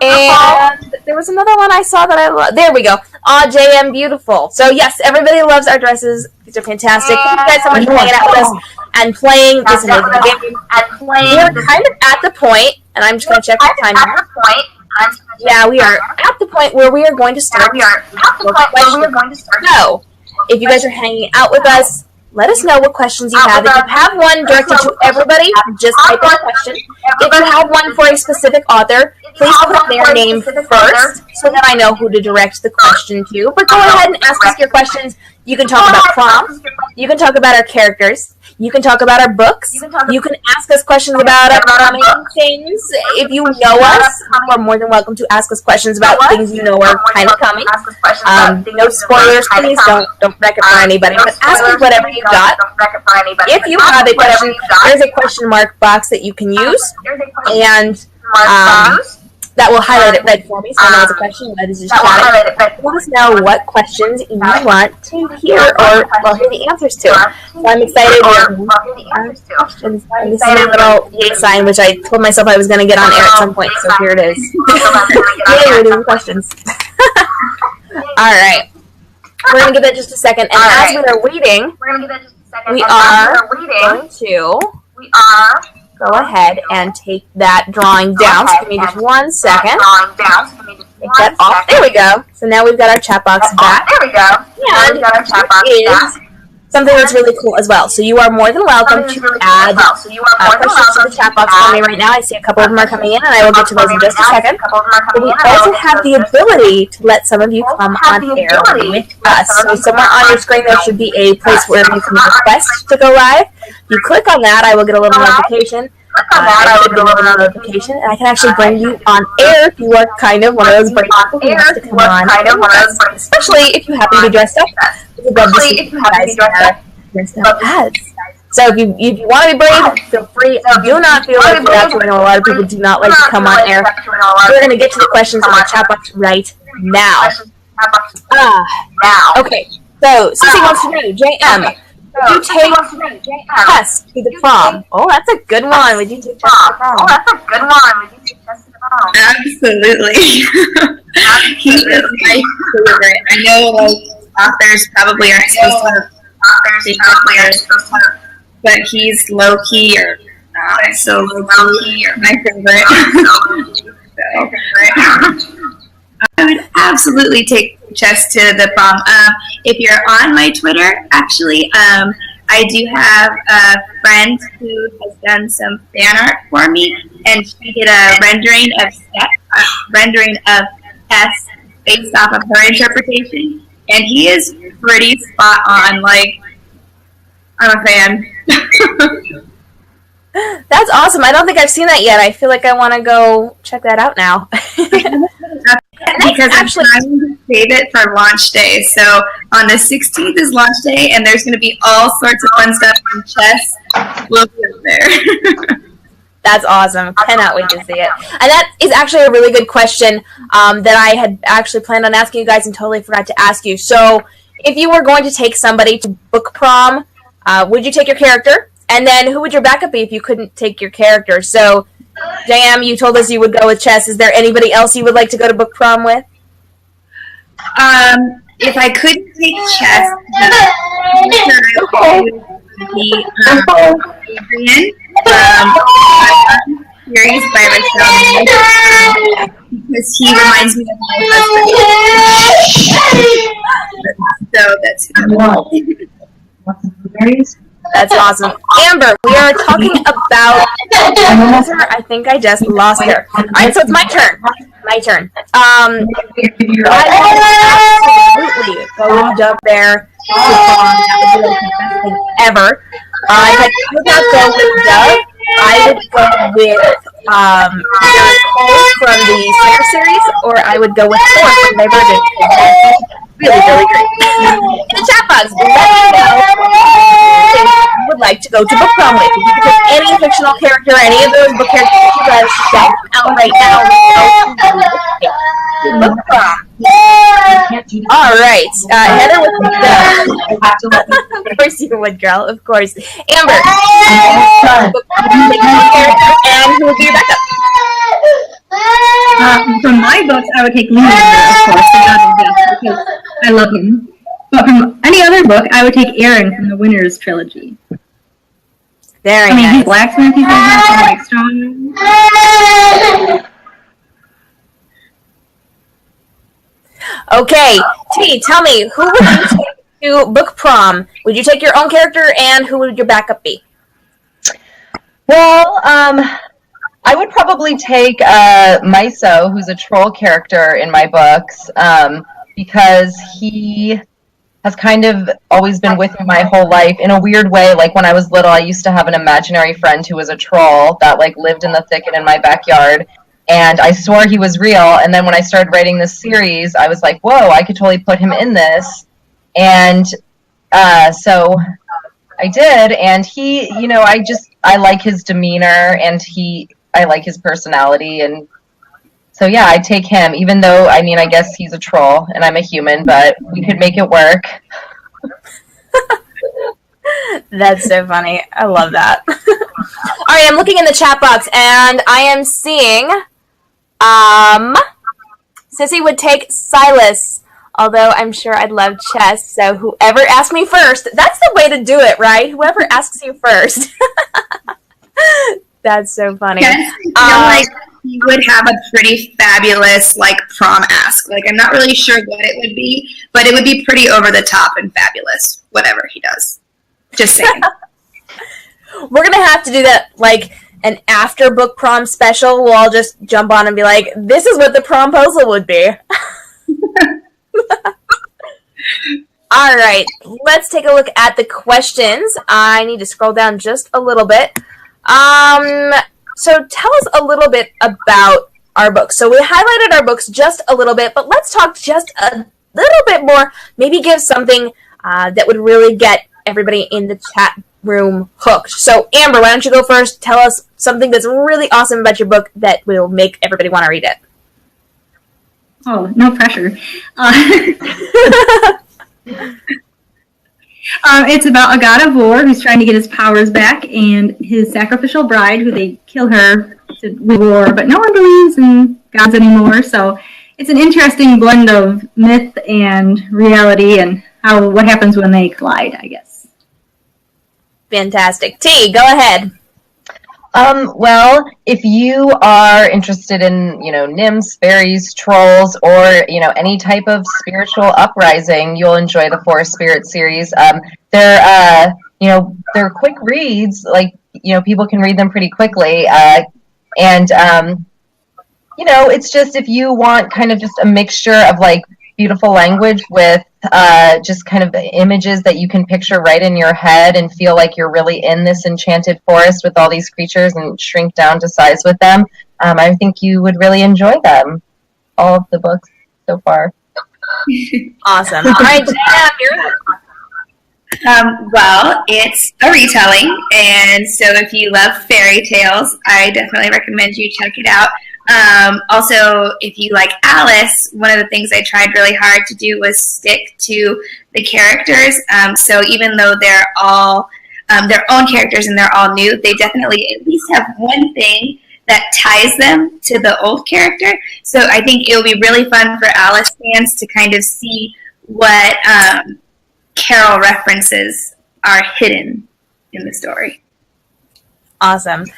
And there was another one I saw that I love. There we go. JM beautiful. So yes, everybody loves our dresses. These are fantastic. Thank you guys so much for hanging out with us and playing this amazing game. We're kind of at the point, and I'm just going to check the time here. Yeah, we are at the point where we are going to start. So, if you guys are hanging out with us, let us know what questions you have. If you have one directed to everybody, just type in a question. If you have one for a specific author, please put their name first so that I know who to direct the question to. But go ahead and ask us your questions. You can talk about Prom. You can talk about our characters. You can talk about our books. You can ask us questions about upcoming things. If you know us, you are more than welcome to ask us questions about things you know are kind of coming. No spoilers, please. Don't wreck it for anybody. But ask us whatever you got. If you have a question, there's a question mark box that you can use. And that will highlight it red for me, so I know it's a question. That is just chatting. Let us know what questions you want to hear or hear the answers to. So I'm excited. Questions. And this is my little yay sign, which I told myself I was going to get on air at some point. So here it is. Yay, we're doing questions. All right. We're going to give that just a second. And as we are waiting, we are going to go ahead and take that drawing down. So give me just 1 second. Take that off. There we go. So now we've got our chat box back. And it is something that's really cool as well. So you are more than welcome to add questions to the chat box for me right now. I see a couple of them are coming in, and I will get to those in just a second. But we also have the ability to let some of you come on air with us. So somewhere on your screen there should be a place where you can request to go live. If you click on that, I will get a little notification. I should get a little notification, and I can actually bring you on air if you are kind of one of those brave people who wants to come on, especially if you happen to be dressed up. So if you want to be brave, feel free. Do not feel like you have to. I know a lot of people do not like to come on air. We're going to get to the questions in the chat box right now. Okay, so Sissy wants to know, JM, would you take Tess to the prom? Oh, that's a good one. Would you take Tess to the prom? Absolutely. He is my favorite. I know authors probably aren't supposed to, but he's low key or not so low key or my favorite. I would absolutely take Chess to the prom. If you're on my Twitter, actually, I do have a friend who has done some fan art for me, and she did a rendering of Tess based off of her interpretation, and he is pretty spot on. Like, I'm a fan. That's awesome. I don't think I've seen that yet. I feel like I want to go check that out now. Because I'm trying to save it for launch day. So on the 16th is launch day, and there's going to be all sorts of fun stuff from Chess. We'll be up there. That's awesome. Cannot wait to see it. And that is actually a really good question that I had actually planned on asking you guys and totally forgot to ask you. So if you were going to take somebody to book prom, would you take your character? And then who would your backup be if you couldn't take your character? So JM, you told us you would go with Chess. Is there anybody else you would like to go to book prom with? if I couldn't take chess, the character I would be Adrian from series by Rochelle because he reminds me of my husband. So that's That's awesome. Amber, we are talking about I think I just lost her. Alright, so it's my turn. I would absolutely go up there to prom. That would be like the best thing ever. If I could not go with Doug, I would go with either Cole from the Center series, or I would go with Thor from Divergent. Really, really great. In the chat box, let me know if you would like to go to book prom with. If you could pick any fictional character, any of those book characters, you guys shout them out right now. Book prom. All right, Heather with the of course you would, girl. Of course, Amber. Book prom, character, and who would be your backup? From my books, I would take Leander, of course, the God of Death, because I love him. But from any other book, I would take Aaron from the Winners trilogy. Very nice. He's blacksmith, he's like strong. Okay, T, tell me, who would you take to book prom? Would you take your own character, and who would your backup be? Well, I would probably take Myso, who's a troll character in my books, because he has kind of always been with me my whole life in a weird way. Like when I was little, I used to have an imaginary friend who was a troll that like lived in the thicket in my backyard, and I swore he was real. And then when I started writing this series, I was like, whoa, I could totally put him in this. And so I did, and he, you know, I like his demeanor, and I like his personality, and so yeah, I'd take him, even though, I mean, I guess he's a troll, and I'm a human, but we could make it work. That's so funny. I love that. All right, I'm looking in the chat box, and I am seeing, Sissy would take Silas, although I'm sure I'd love chess, so whoever asks me first, that's the way to do it, right? Whoever asks you first. That's so funny. Yes, I feel like he would have a pretty fabulous, like, prom ask. Like, I'm not really sure what it would be, but it would be pretty over the top and fabulous, whatever he does. Just saying. We're going to have to do that, like, an after book prom special. We'll all just jump on and be like, this is what the promposal would be. All right, let's take a look at the questions. I need to scroll down just a little bit. So tell us a little bit about our books. So we highlighted our books just a little bit, but let's talk just a little bit more. Maybe give something that would really get everybody in the chat room hooked. So Amber, why don't you go first? Tell us something that's really awesome about your book that will make everybody want to read it. Oh, no pressure. It's about a god of war who's trying to get his powers back, and his sacrificial bride, who they kill her to win war, but no one believes in gods anymore. So it's an interesting blend of myth and reality, and what happens when they collide, I guess. Fantastic. T, go ahead. Well, if you are interested in, you know, nymphs, fairies, trolls, or, you know, any type of spiritual uprising, you'll enjoy the Forest Spirit series. They're, you know, they're quick reads. Like, you know, people can read them pretty quickly. And you know, it's just if you want kind of just a mixture of, like, beautiful language with just kind of images that you can picture right in your head and feel like you're really in this enchanted forest with all these creatures and shrink down to size with them. I think you would really enjoy them. All of the books so far. Awesome. All right, Jana, you're up. Well, it's a retelling, and so if you love fairy tales, I definitely recommend you check it out. Also, if you like Alice, one of the things I tried really hard to do was stick to the characters. So even though they're all their own characters and they're all new, they definitely at least have one thing that ties them to the old character. So I think it'll be really fun for Alice fans to kind of see what Carol references are hidden in the story. Awesome. So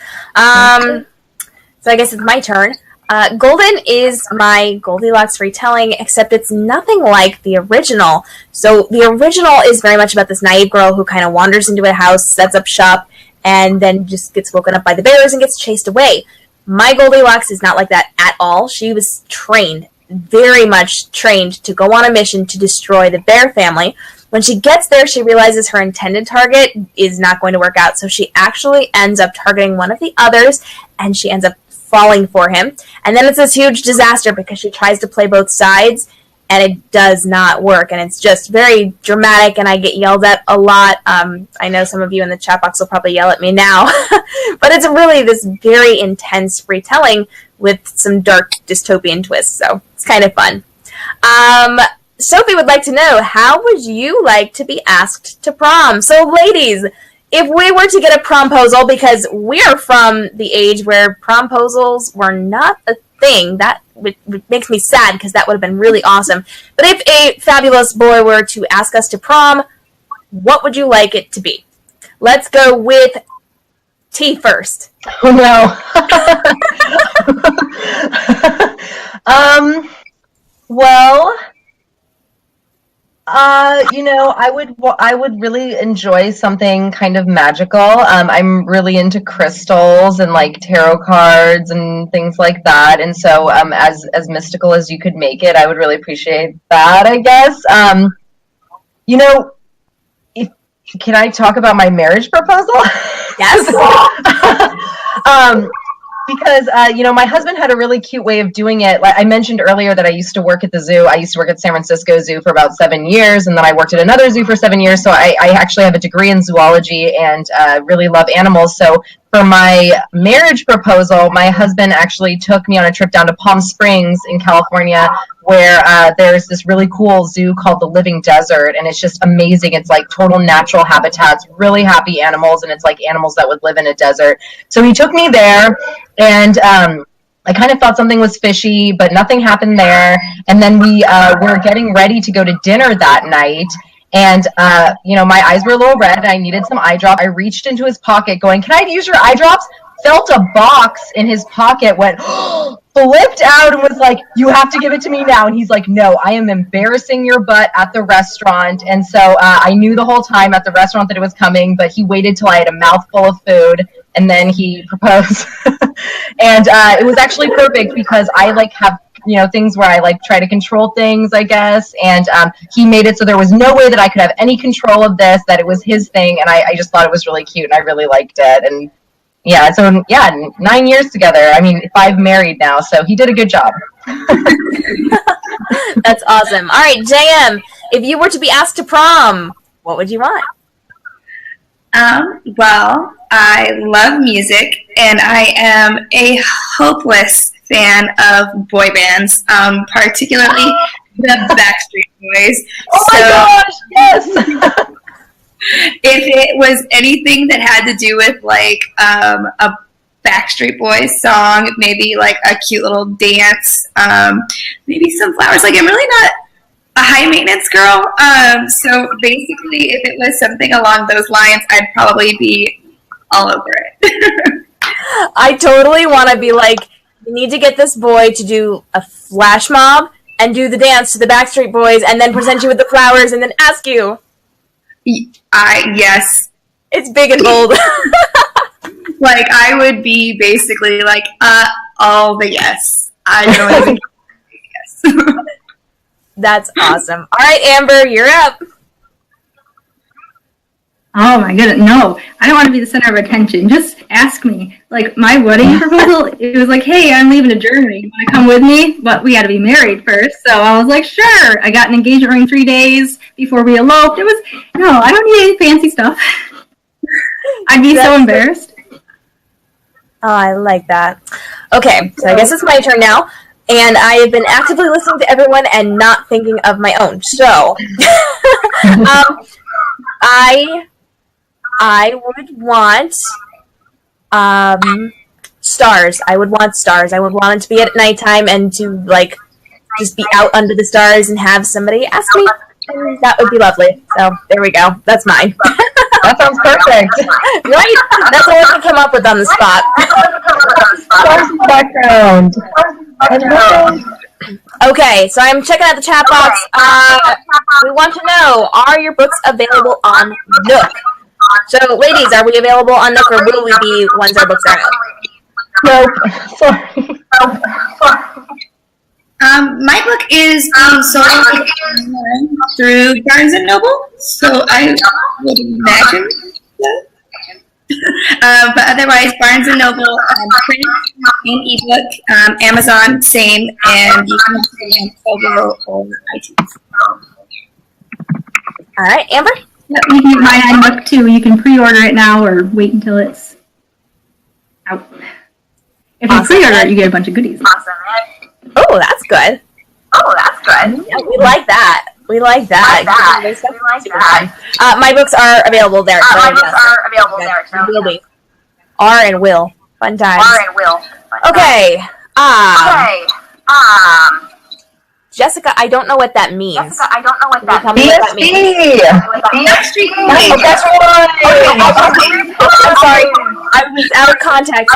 I guess it's my turn. Golden is my Goldilocks retelling, except it's nothing like the original. So the original is very much about this naive girl who kind of wanders into a house, sets up shop, and then just gets woken up by the bears and gets chased away. My Goldilocks is not like that at all. She was trained, very much trained, to go on a mission to destroy the bear family. When she gets there, she realizes her intended target is not going to work out, so she actually ends up targeting one of the others, and she ends up falling for him. And then it's this huge disaster because she tries to play both sides, and it does not work, and it's just very dramatic, and I get yelled at a lot. I know some of you in the chat box will probably yell at me now, but it's really this very intense retelling with some dark dystopian twists, so it's kind of fun. Sophie would like to know, how would you like to be asked to prom? So ladies, if we were to get a promposal, because we're from the age where promposals were not a thing, that makes me sad because that would have been really awesome. But if a fabulous boy were to ask us to prom, what would you like it to be? Let's go with T first. Oh no. Well, I would really enjoy something kind of magical. I'm really into crystals and like tarot cards and things like that. And so, as mystical as you could make it, I would really appreciate that, I guess. Can I talk about my marriage proposal? Yes. Because my husband had a really cute way of doing it. Like I mentioned earlier that I used to work at the zoo. I used to work at San Francisco Zoo for about 7 years, and then I worked at another zoo for 7 years. So I actually have a degree in zoology and really love animals. So for my marriage proposal, my husband actually took me on a trip down to Palm Springs in California, where there's this really cool zoo called the Living Desert, and it's just amazing. It's like total natural habitats, really happy animals, and it's like animals that would live in a desert. So he took me there, and I kind of thought something was fishy, but nothing happened there. And then we were getting ready to go to dinner that night, and my eyes were a little red, and I needed some eye drop. I reached into his pocket going, "Can I use your eye drops?" Felt a box in his pocket, went flipped out and was like, "You have to give it to me now." And he's like, "No, I am embarrassing your butt at the restaurant." And so I knew the whole time at the restaurant that it was coming, but he waited till I had a mouthful of food, and then he proposed. And it was actually perfect because I like have things where I like try to control things, I guess. And he made it so there was no way that I could have any control of this, that it was his thing. And I just thought it was really cute, and I really liked it. And yeah, so yeah, 9 years together. I mean, 5 married now, so he did a good job. That's awesome. All right, JM, if you were to be asked to prom, what would you want? Well, I love music, and I am a hopeless fan of boy bands, particularly the Backstreet Boys. Oh my gosh, yes! If it was anything that had to do with like a Backstreet Boys song, maybe like a cute little dance, maybe some flowers. Like I'm really not a high maintenance girl. So basically, if it was something along those lines, I'd probably be all over it. I totally want to be like, you need to get this boy to do a flash mob and do the dance to the Backstreet Boys, and then present you with the flowers, and then ask you. Yes. It's big and bold. Like, I would be basically like, all the yes. I don't even yes. That's awesome. All right, Amber, you're up. Oh my goodness, no. I don't want to be the center of attention. Just ask me. Like, my wedding proposal, it was like, hey, I'm leaving to Germany. You want to come with me? But we had to be married first. So I was like, sure. I got an engagement ring 3 days before we eloped. No, I don't need any fancy stuff. I'd be so embarrassed. Oh, I like that. Okay, so I guess it's my turn now. And I have been actively listening to everyone and not thinking of my own. So, I would want stars. I would want stars. I would want it to be at nighttime and to like just be out under the stars and have somebody ask me that would be lovely. So there we go. That's mine. That sounds perfect. Right? That's all I can come up with on the spot. Stars in the background. Okay, so I'm checking out the chat box. We want to know, are your books available on Nook? So, ladies, are we available on Nook, or will we be once our books are out? Nope. Sorry. My book is being sold through Barnes and Noble, so I would imagine so. But otherwise, Barnes and Noble, print and ebook, Amazon, same, and you can see it on Kobo or iTunes. All right, Amber? Yep, you can get mine on Nook too. You can pre-order it now or wait until it's out. If you pre-order it, you get a bunch of goodies. Oh, that's good. Yeah, we like that. We like that. My books are available there. Will be. Are and will. Fun times. Okay. Jessica, I don't know what that means. Tell me what that means. That's right. I'm sorry. I was out of context.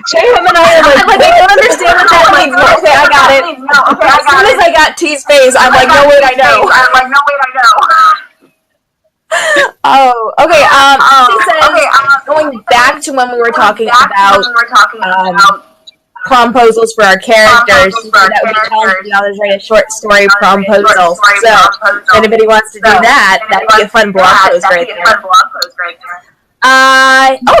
Shayham and I are I don't understand what that means. Okay, I got it. As soon as I got T's face, I'm like, no, wait, I know. Oh, okay. She says, going back to when we were talking about promposals for our characters, that would be challenging the authors write a short story promposal. So, if anybody wants to do that, that would be a fun blog post right there.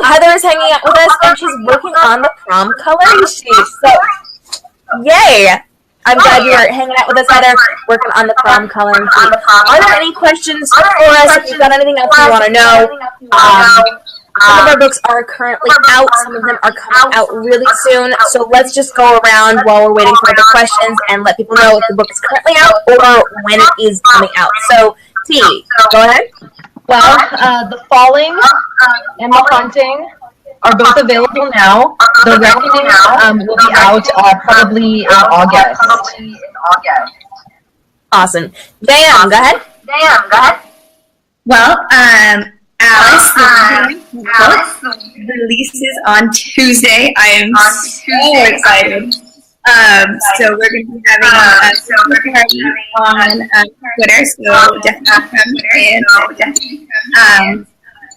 Heather is hanging out with us, and she's working on the prom coloring sheet. So, yay! I'm glad you're hanging out with us, Heather, working on the prom coloring sheet. Are there any questions for us? If you've got anything else you want to know, some of our books are currently out. Some of them are coming out really soon. So let's just go around while we're waiting for the questions and let people know if the book is currently out or when it is coming out. So, T, go ahead. Well, The Falling and The Haunting are both available now. The Reckoning will be out probably in August. Awesome. Dan, go ahead. Well, Alice releases on Tuesday. I am so excited. So we're going to be having a super party on Twitter, so definitely come and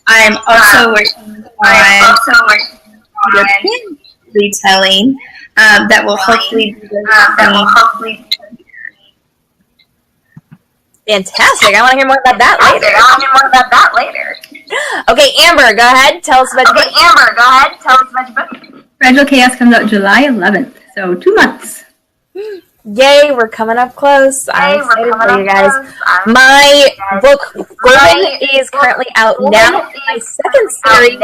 I'm also working on European retelling that will hopefully be Fantastic. I want to hear more about that later. Okay, Amber, go ahead. Tell us about your book. Fragile Chaos comes out July 11th, so 2 months. Yay, we're coming up close. I'm excited for you guys. My book, Golden, is currently out now. My second series,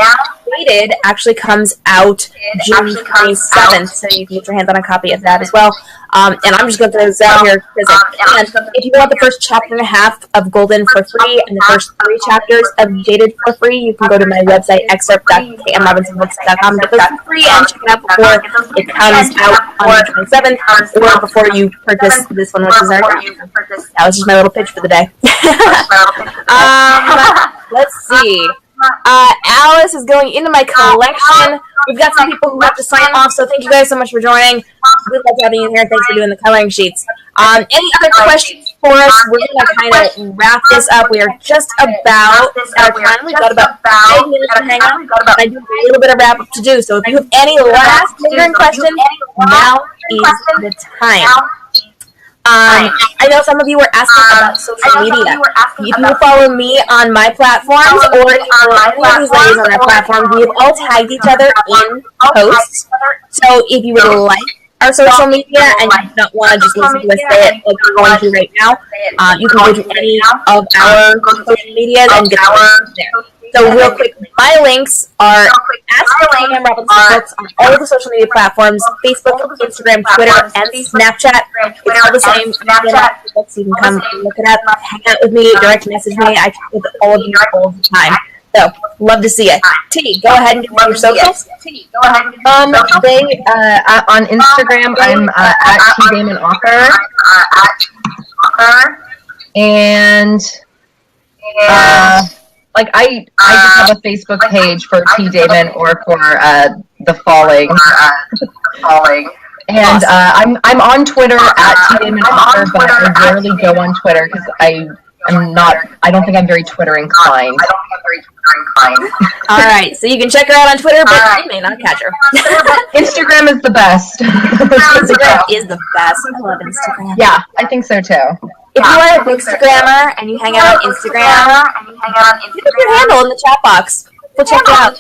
Faded, actually comes out June 27th, so you can get your hands on a copy of that as well. And I'm just going to throw this out here because I can. If you want the first chapter and a half of Golden for free and the first 3 chapters of Jaded for free, you can go to my website, excerpt.k.m.robinsonbooks.com, and get those for free and check it out before it comes out on the 27th or before you purchase this one, which is our That was just my little pitch for the day. Let's see. Alice is going into my collection. We've got some people who have to sign off, so thank you guys so much for joining. We love having you here. Thanks for doing the coloring sheets. Any other questions for us? We're going to kind of wrap this up. We are just about our time. We've got about 5 minutes to hang out, and I do have a little bit of wrap up to do. So if you have any last lingering questions, now is the time. I know some of you were asking about social media. If you follow me on my platforms, or if you follow any of these ladies on their platforms, we have all tagged each other in posts. So if you would like our social media and you don't want to just listen to us say it like we're going to right now, you can go to any of our social medias and get the there. So real quick, my links are at k.m.robinson books on all of the social media platforms, Facebook, Instagram, Twitter, and Snapchat. It's all the same. So you can come look it up, hang out with me, direct message me. I talk with all of you all the time. So, love to see you. T, go ahead and give me your socials. On Instagram, I'm at tdamonauthor. and like I just have a Facebook page for T. Damon or for The Falling. And I'm on Twitter at T. Damon Author, but I rarely go on Twitter because I don't think I'm very Twitter inclined. All right, so you can check her out on Twitter, but you may not catch her. Instagram is the best. Instagram is the best. I love Instagram. Yeah, I think so too. If you are a Bookstagrammer and you hang out on Instagram, put your handle in the chat box. We'll check it out.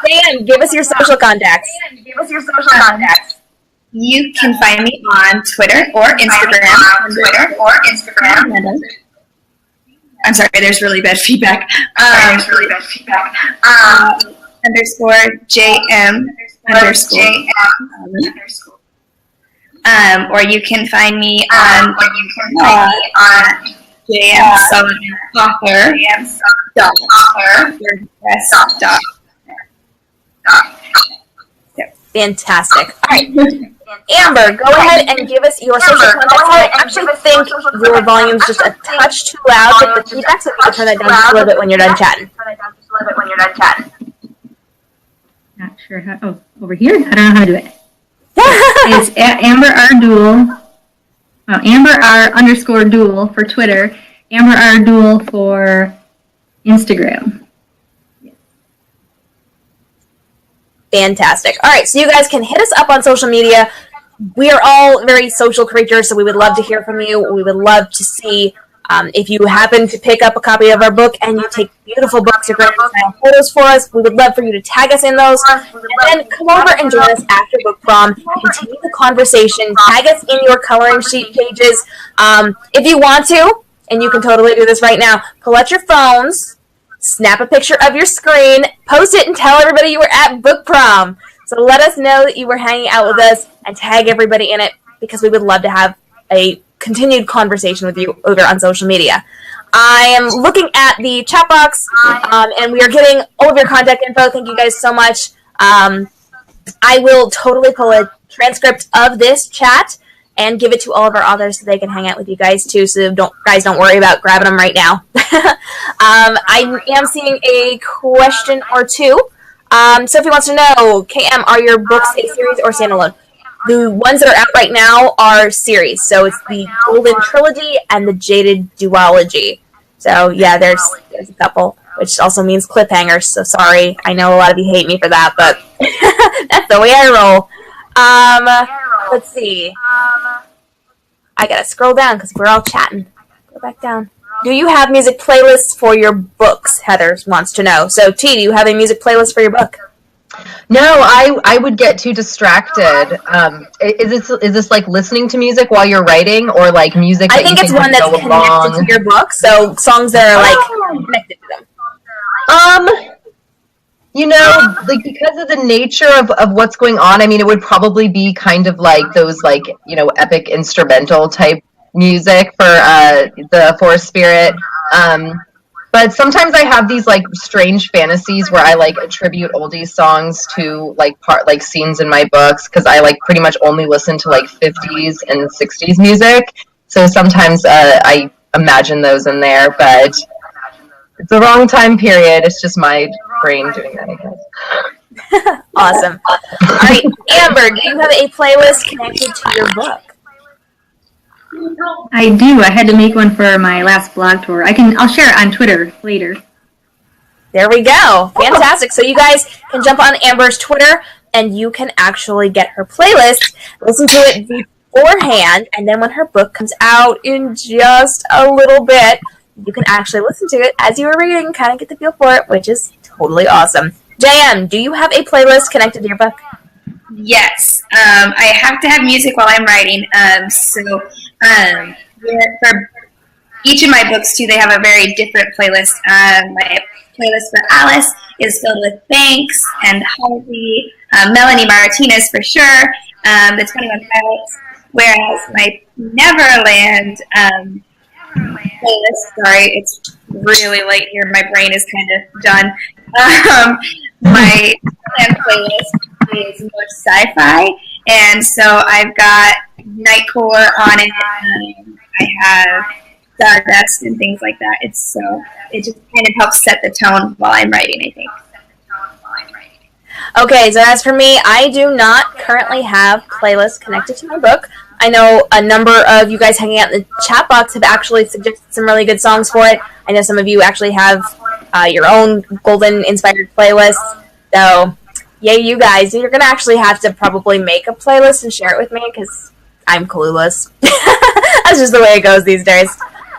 Dan, give us your social contacts. You can find me on Twitter or Instagram. I'm sorry, there's really bad feedback. Underscore JM underscore. Or you can find me on JM Sullivan Author. Fantastic. All right. Amber, go ahead and give us your social contacts. I actually think your volume's just a touch too loud with the feedback, so if you can turn that down just a little bit when you're done chatting. Not sure how. Oh, over here? I don't know how to do it. It's at Amber R. Duel. Amber R. underscore Duel for Twitter. Amber R. Duel for Instagram. Fantastic. All right, so you guys can hit us up on social media. We are all very social creatures, so we would love to hear from you. We would love to see if you happen to pick up a copy of our book and you take beautiful books or great photos for us. We would love for you to tag us in those. And then come over and join us after Book Prom. Continue the conversation. Tag us in your coloring sheet pages. If you want to, and you can totally do this right now, pull out your phones, snap a picture of your screen, post it, and tell everybody you were at Book Prom. So let us know that you were hanging out with us and tag everybody in it because we would love to have a continued conversation with you over on social media. I am looking at the chat box, and we are getting all of your contact info. Thank you guys so much. I will totally pull a transcript of this chat and give it to all of our authors so they can hang out with you guys too, so don't worry about grabbing them right now. I am seeing a question or two. Sophie wants to know, KM, are your books a series or standalone? The ones that are out right now are series, so it's the Golden Trilogy and the Jaded Duology. So yeah, there's a couple, which also means cliffhangers, so sorry. I know a lot of you hate me for that, but that's the way I roll. Let's see. I gotta scroll down because we're all chatting. Go back down. Do you have music playlists for your books? Heather wants to know. So, T, do you have a music playlist for your book? No, I would get too distracted. Is this like listening to music while you're writing, or like music? I think it's one that's connected to your book. So songs that are like connected to them. Like because of the nature of what's going on, I mean, it would probably be kind of like those like, epic instrumental type music for the Forest Spirit. But sometimes I have these like strange fantasies where I like attribute oldies songs to like scenes in my books because I like pretty much only listen to like 50s and 60s music. So sometimes I imagine those in there, but it's the wrong time period. It's just my brain doing that, I guess. Awesome. All right, Amber, do you have a playlist connected to your book? I do. I had to make one for my last blog tour. I'll share it on Twitter later. There we go. Fantastic. So you guys can jump on Amber's Twitter and you can actually get her playlist, listen to it beforehand, and then when her book comes out in just a little bit, you can actually listen to it as you are reading, kind of get the feel for it, which is totally awesome. JM, do you have a playlist connected to your book? Yes. I have to have music while I'm writing. For each of my books, too, they have a very different playlist. My playlist for Alice is filled with Thanks and Halsey, Melanie Martinez for sure, the 21 Pilots, whereas my Neverland playlist, sorry, it's really late here, my brain is kind of done. My Neverland playlist is more sci-fi, and so I've got Nightcore on it. I have Stardust and things like that. It just kind of helps set the tone while I'm writing, I think. Okay, so as for me, I do not currently have playlists connected to my book. I know a number of you guys hanging out in the chat box have actually suggested some really good songs for it. I know some of you actually have your own Golden-inspired playlists. So, yay, you guys. You're going to actually have to probably make a playlist and share it with me because I'm clueless. That's just the way it goes these days.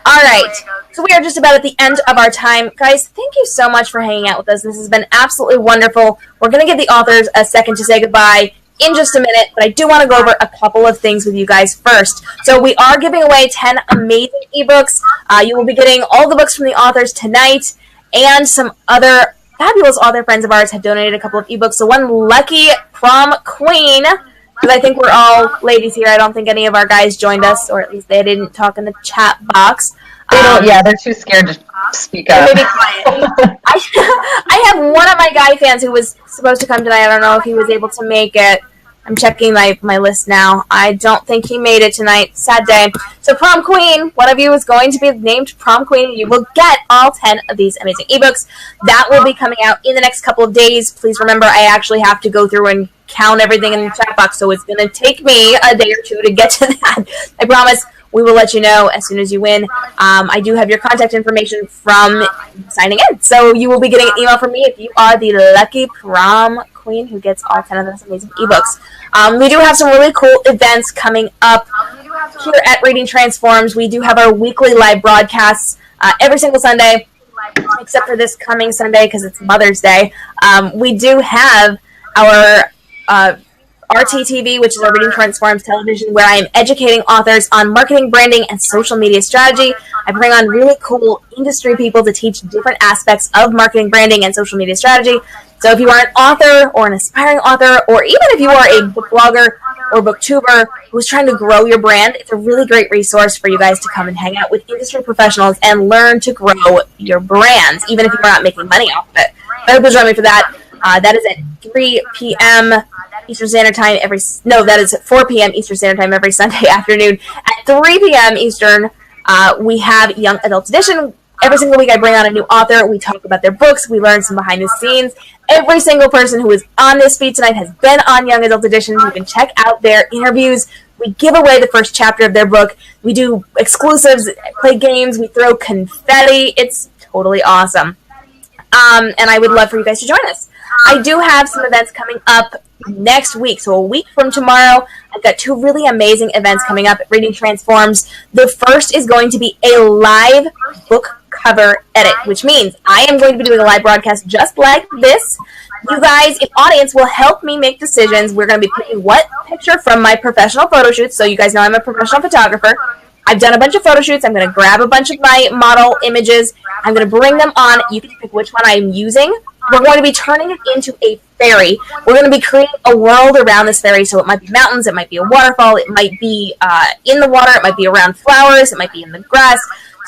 All right, so we are just about at the end of our time. Guys, thank you so much for hanging out with us. This has been absolutely wonderful. We're going to give the authors a second to say goodbye in just a minute, but I do want to go over a couple of things with you guys first. So we are giving away 10 amazing ebooks. You will be getting all the books from the authors tonight, and some other fabulous author friends of ours have donated a couple of ebooks. So one lucky prom queen, because I think we're all ladies here. I don't think any of our guys joined us, or at least they didn't talk in the chat box. They're too scared to speak up. Maybe quiet. I have one of my guy fans who was supposed to come tonight. I don't know if he was able to make it. I'm checking my list now. I don't think he made it tonight. Sad day. So prom queen, one of you is going to be named prom queen. You will get all 10 of these amazing ebooks. That will be coming out in the next couple of days. Please remember, I actually have to go through and count everything in the chat box, so it's going to take me a day or two to get to that. I promise. We will let you know as soon as you win. I do have your contact information from signing in. So you will be getting an email from me if you are the lucky prom queen who gets all 10 of those amazing ebooks. We do have some really cool events coming up here at Reading Transforms. We do have our weekly live broadcasts every single Sunday, except for this coming Sunday because it's Mother's Day. We do have our RTTV, which is our Reading Transforms television, where I am educating authors on marketing, branding, and social media strategy. I bring on really cool industry people to teach different aspects of marketing, branding, and social media strategy. So if you are an author or an aspiring author, or even if you are a book blogger or booktuber who's trying to grow your brand, it's a really great resource for you guys to come and hang out with industry professionals and learn to grow your brands, even if you're not making money off of it. I hope you'll join me for that. That is at 3 p.m. Eastern Standard Time that is 4 p.m. Eastern Standard Time every Sunday afternoon. At 3 p.m. Eastern, we have Young Adult Edition. Every single week I bring on a new author. We talk about their books. We learn some behind the scenes. Every single person who is on this feed tonight has been on Young Adult Edition. You can check out their interviews. We give away the first chapter of their book. We do exclusives, play games. We throw confetti. It's totally awesome. And I would love for you guys to join us. I do have some events coming up next week. So a week from tomorrow, I've got 2 really amazing events coming up at Reading Transforms. The first is going to be a live book cover edit, which means I am going to be doing a live broadcast just like this. You guys in audience will help me make decisions. We're going to be picking what picture from my professional photo shoots. So you guys know I'm a professional photographer. I've done a bunch of photo shoots. I'm going to grab a bunch of my model images. I'm going to bring them on. You can pick which one I'm using. We're going to be turning it into a fairy. We're going to be creating a world around this fairy. So it might be mountains. It might be a waterfall. It might be in the water. It might be around flowers. It might be in the grass.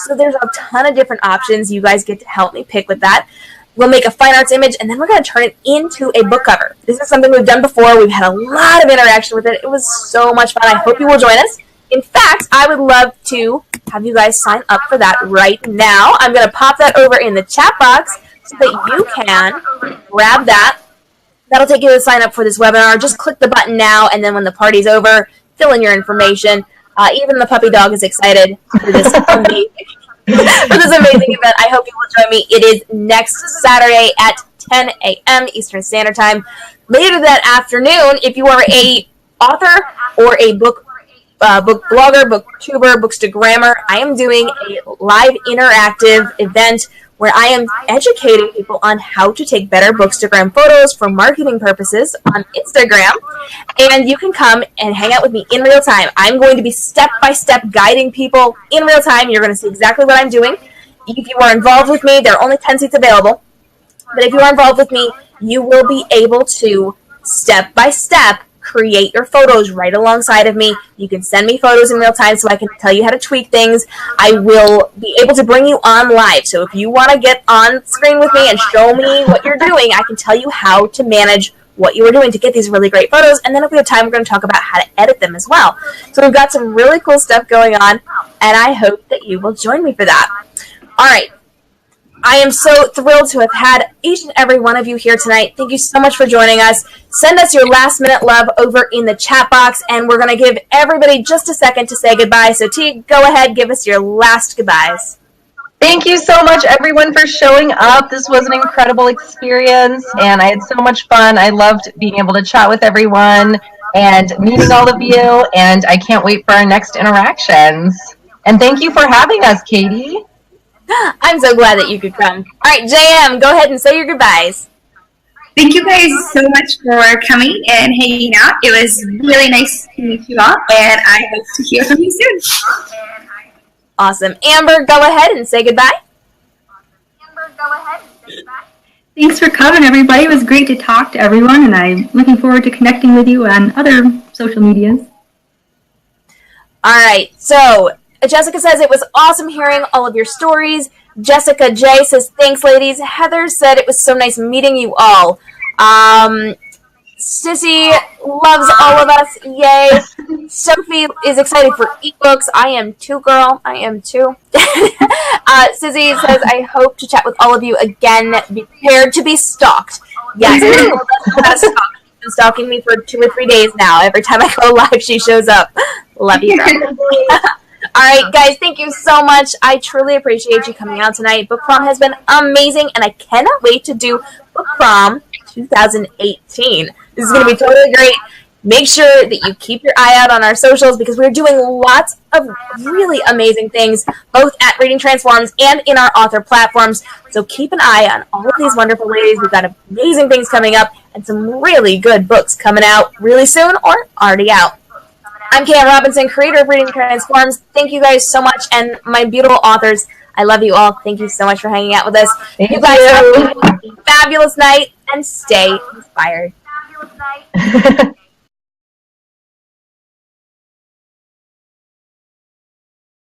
So there's a ton of different options. You guys get to help me pick with that. We'll make a fine arts image, and then we're going to turn it into a book cover. This is something we've done before. We've had a lot of interaction with it. It was so much fun. I hope you will join us. In fact, I would love to have you guys sign up for that right now. I'm going to pop that over in the chat box so that you can grab that. That'll take you to sign up for this webinar. Just click the button now, and then when the party's over, fill in your information. Even the puppy dog is excited for this amazing event. I hope you will join me. It is next Saturday at 10 a.m. Eastern Standard Time. Later that afternoon, if you are a author or a book blogger, booktuber, bookstagrammer, I am doing a live interactive event where I am educating people on how to take better bookstagram photos for marketing purposes on Instagram. And you can come and hang out with me in real time. I'm going to be step-by-step guiding people in real time. You're going to see exactly what I'm doing. If you are involved with me, there are only 10 seats available. But if you are involved with me, you will be able to step-by-step create your photos right alongside of me. You can send me photos in real time so I can tell you how to tweak things. I will be able to bring you on live. So if you want to get on screen with me and show me what you're doing, I can tell you how to manage what you were doing to get these really great photos. And then if we have time, we're going to talk about how to edit them as well. So we've got some really cool stuff going on, and I hope that you will join me for that. All right. I am so thrilled to have had each and every one of you here tonight. Thank you so much for joining us. Send us your last-minute love over in the chat box, and we're going to give everybody just a second to say goodbye. So, T, go ahead, give us your last goodbyes. Thank you so much, everyone, for showing up. This was an incredible experience, and I had so much fun. I loved being able to chat with everyone and meeting all of you, and I can't wait for our next interactions. And thank you for having us, Katie. I'm so glad that you could come. All right, JM, go ahead and say your goodbyes. Thank you guys so much for coming and hanging out. It was really nice to meet you all, and I hope to hear from you soon. Awesome. Amber, go ahead and say goodbye. Thanks for coming, everybody. It was great to talk to everyone, and I'm looking forward to connecting with you on other social medias. All right, so Jessica says it was awesome hearing all of your stories. Jessica J says, thanks, ladies. Heather said it was so nice meeting you all. Sissy loves all of us. Yay. Sophie is excited for ebooks. I am too, girl. I am too. Sissy says, I hope to chat with all of you again. Be prepared to be stalked. Yes, she's been stalking me for 2 or 3 days now. Every time I go live, she shows up. Love you, girl. All right, guys, thank you so much. I truly appreciate you coming out tonight. Book Prom has been amazing, and I cannot wait to do Book Prom 2018. This is going to be totally great. Make sure that you keep your eye out on our socials because we're doing lots of really amazing things, both at Reading Transforms and in our author platforms. So keep an eye on all of these wonderful ladies. We've got amazing things coming up and some really good books coming out really soon or already out. I'm k.m. Robinson, creator of Reading Transforms. Thank you guys so much, and my beautiful authors, I love you all. Thank you so much for hanging out with us. Thank you guys have a fabulous night, and stay inspired.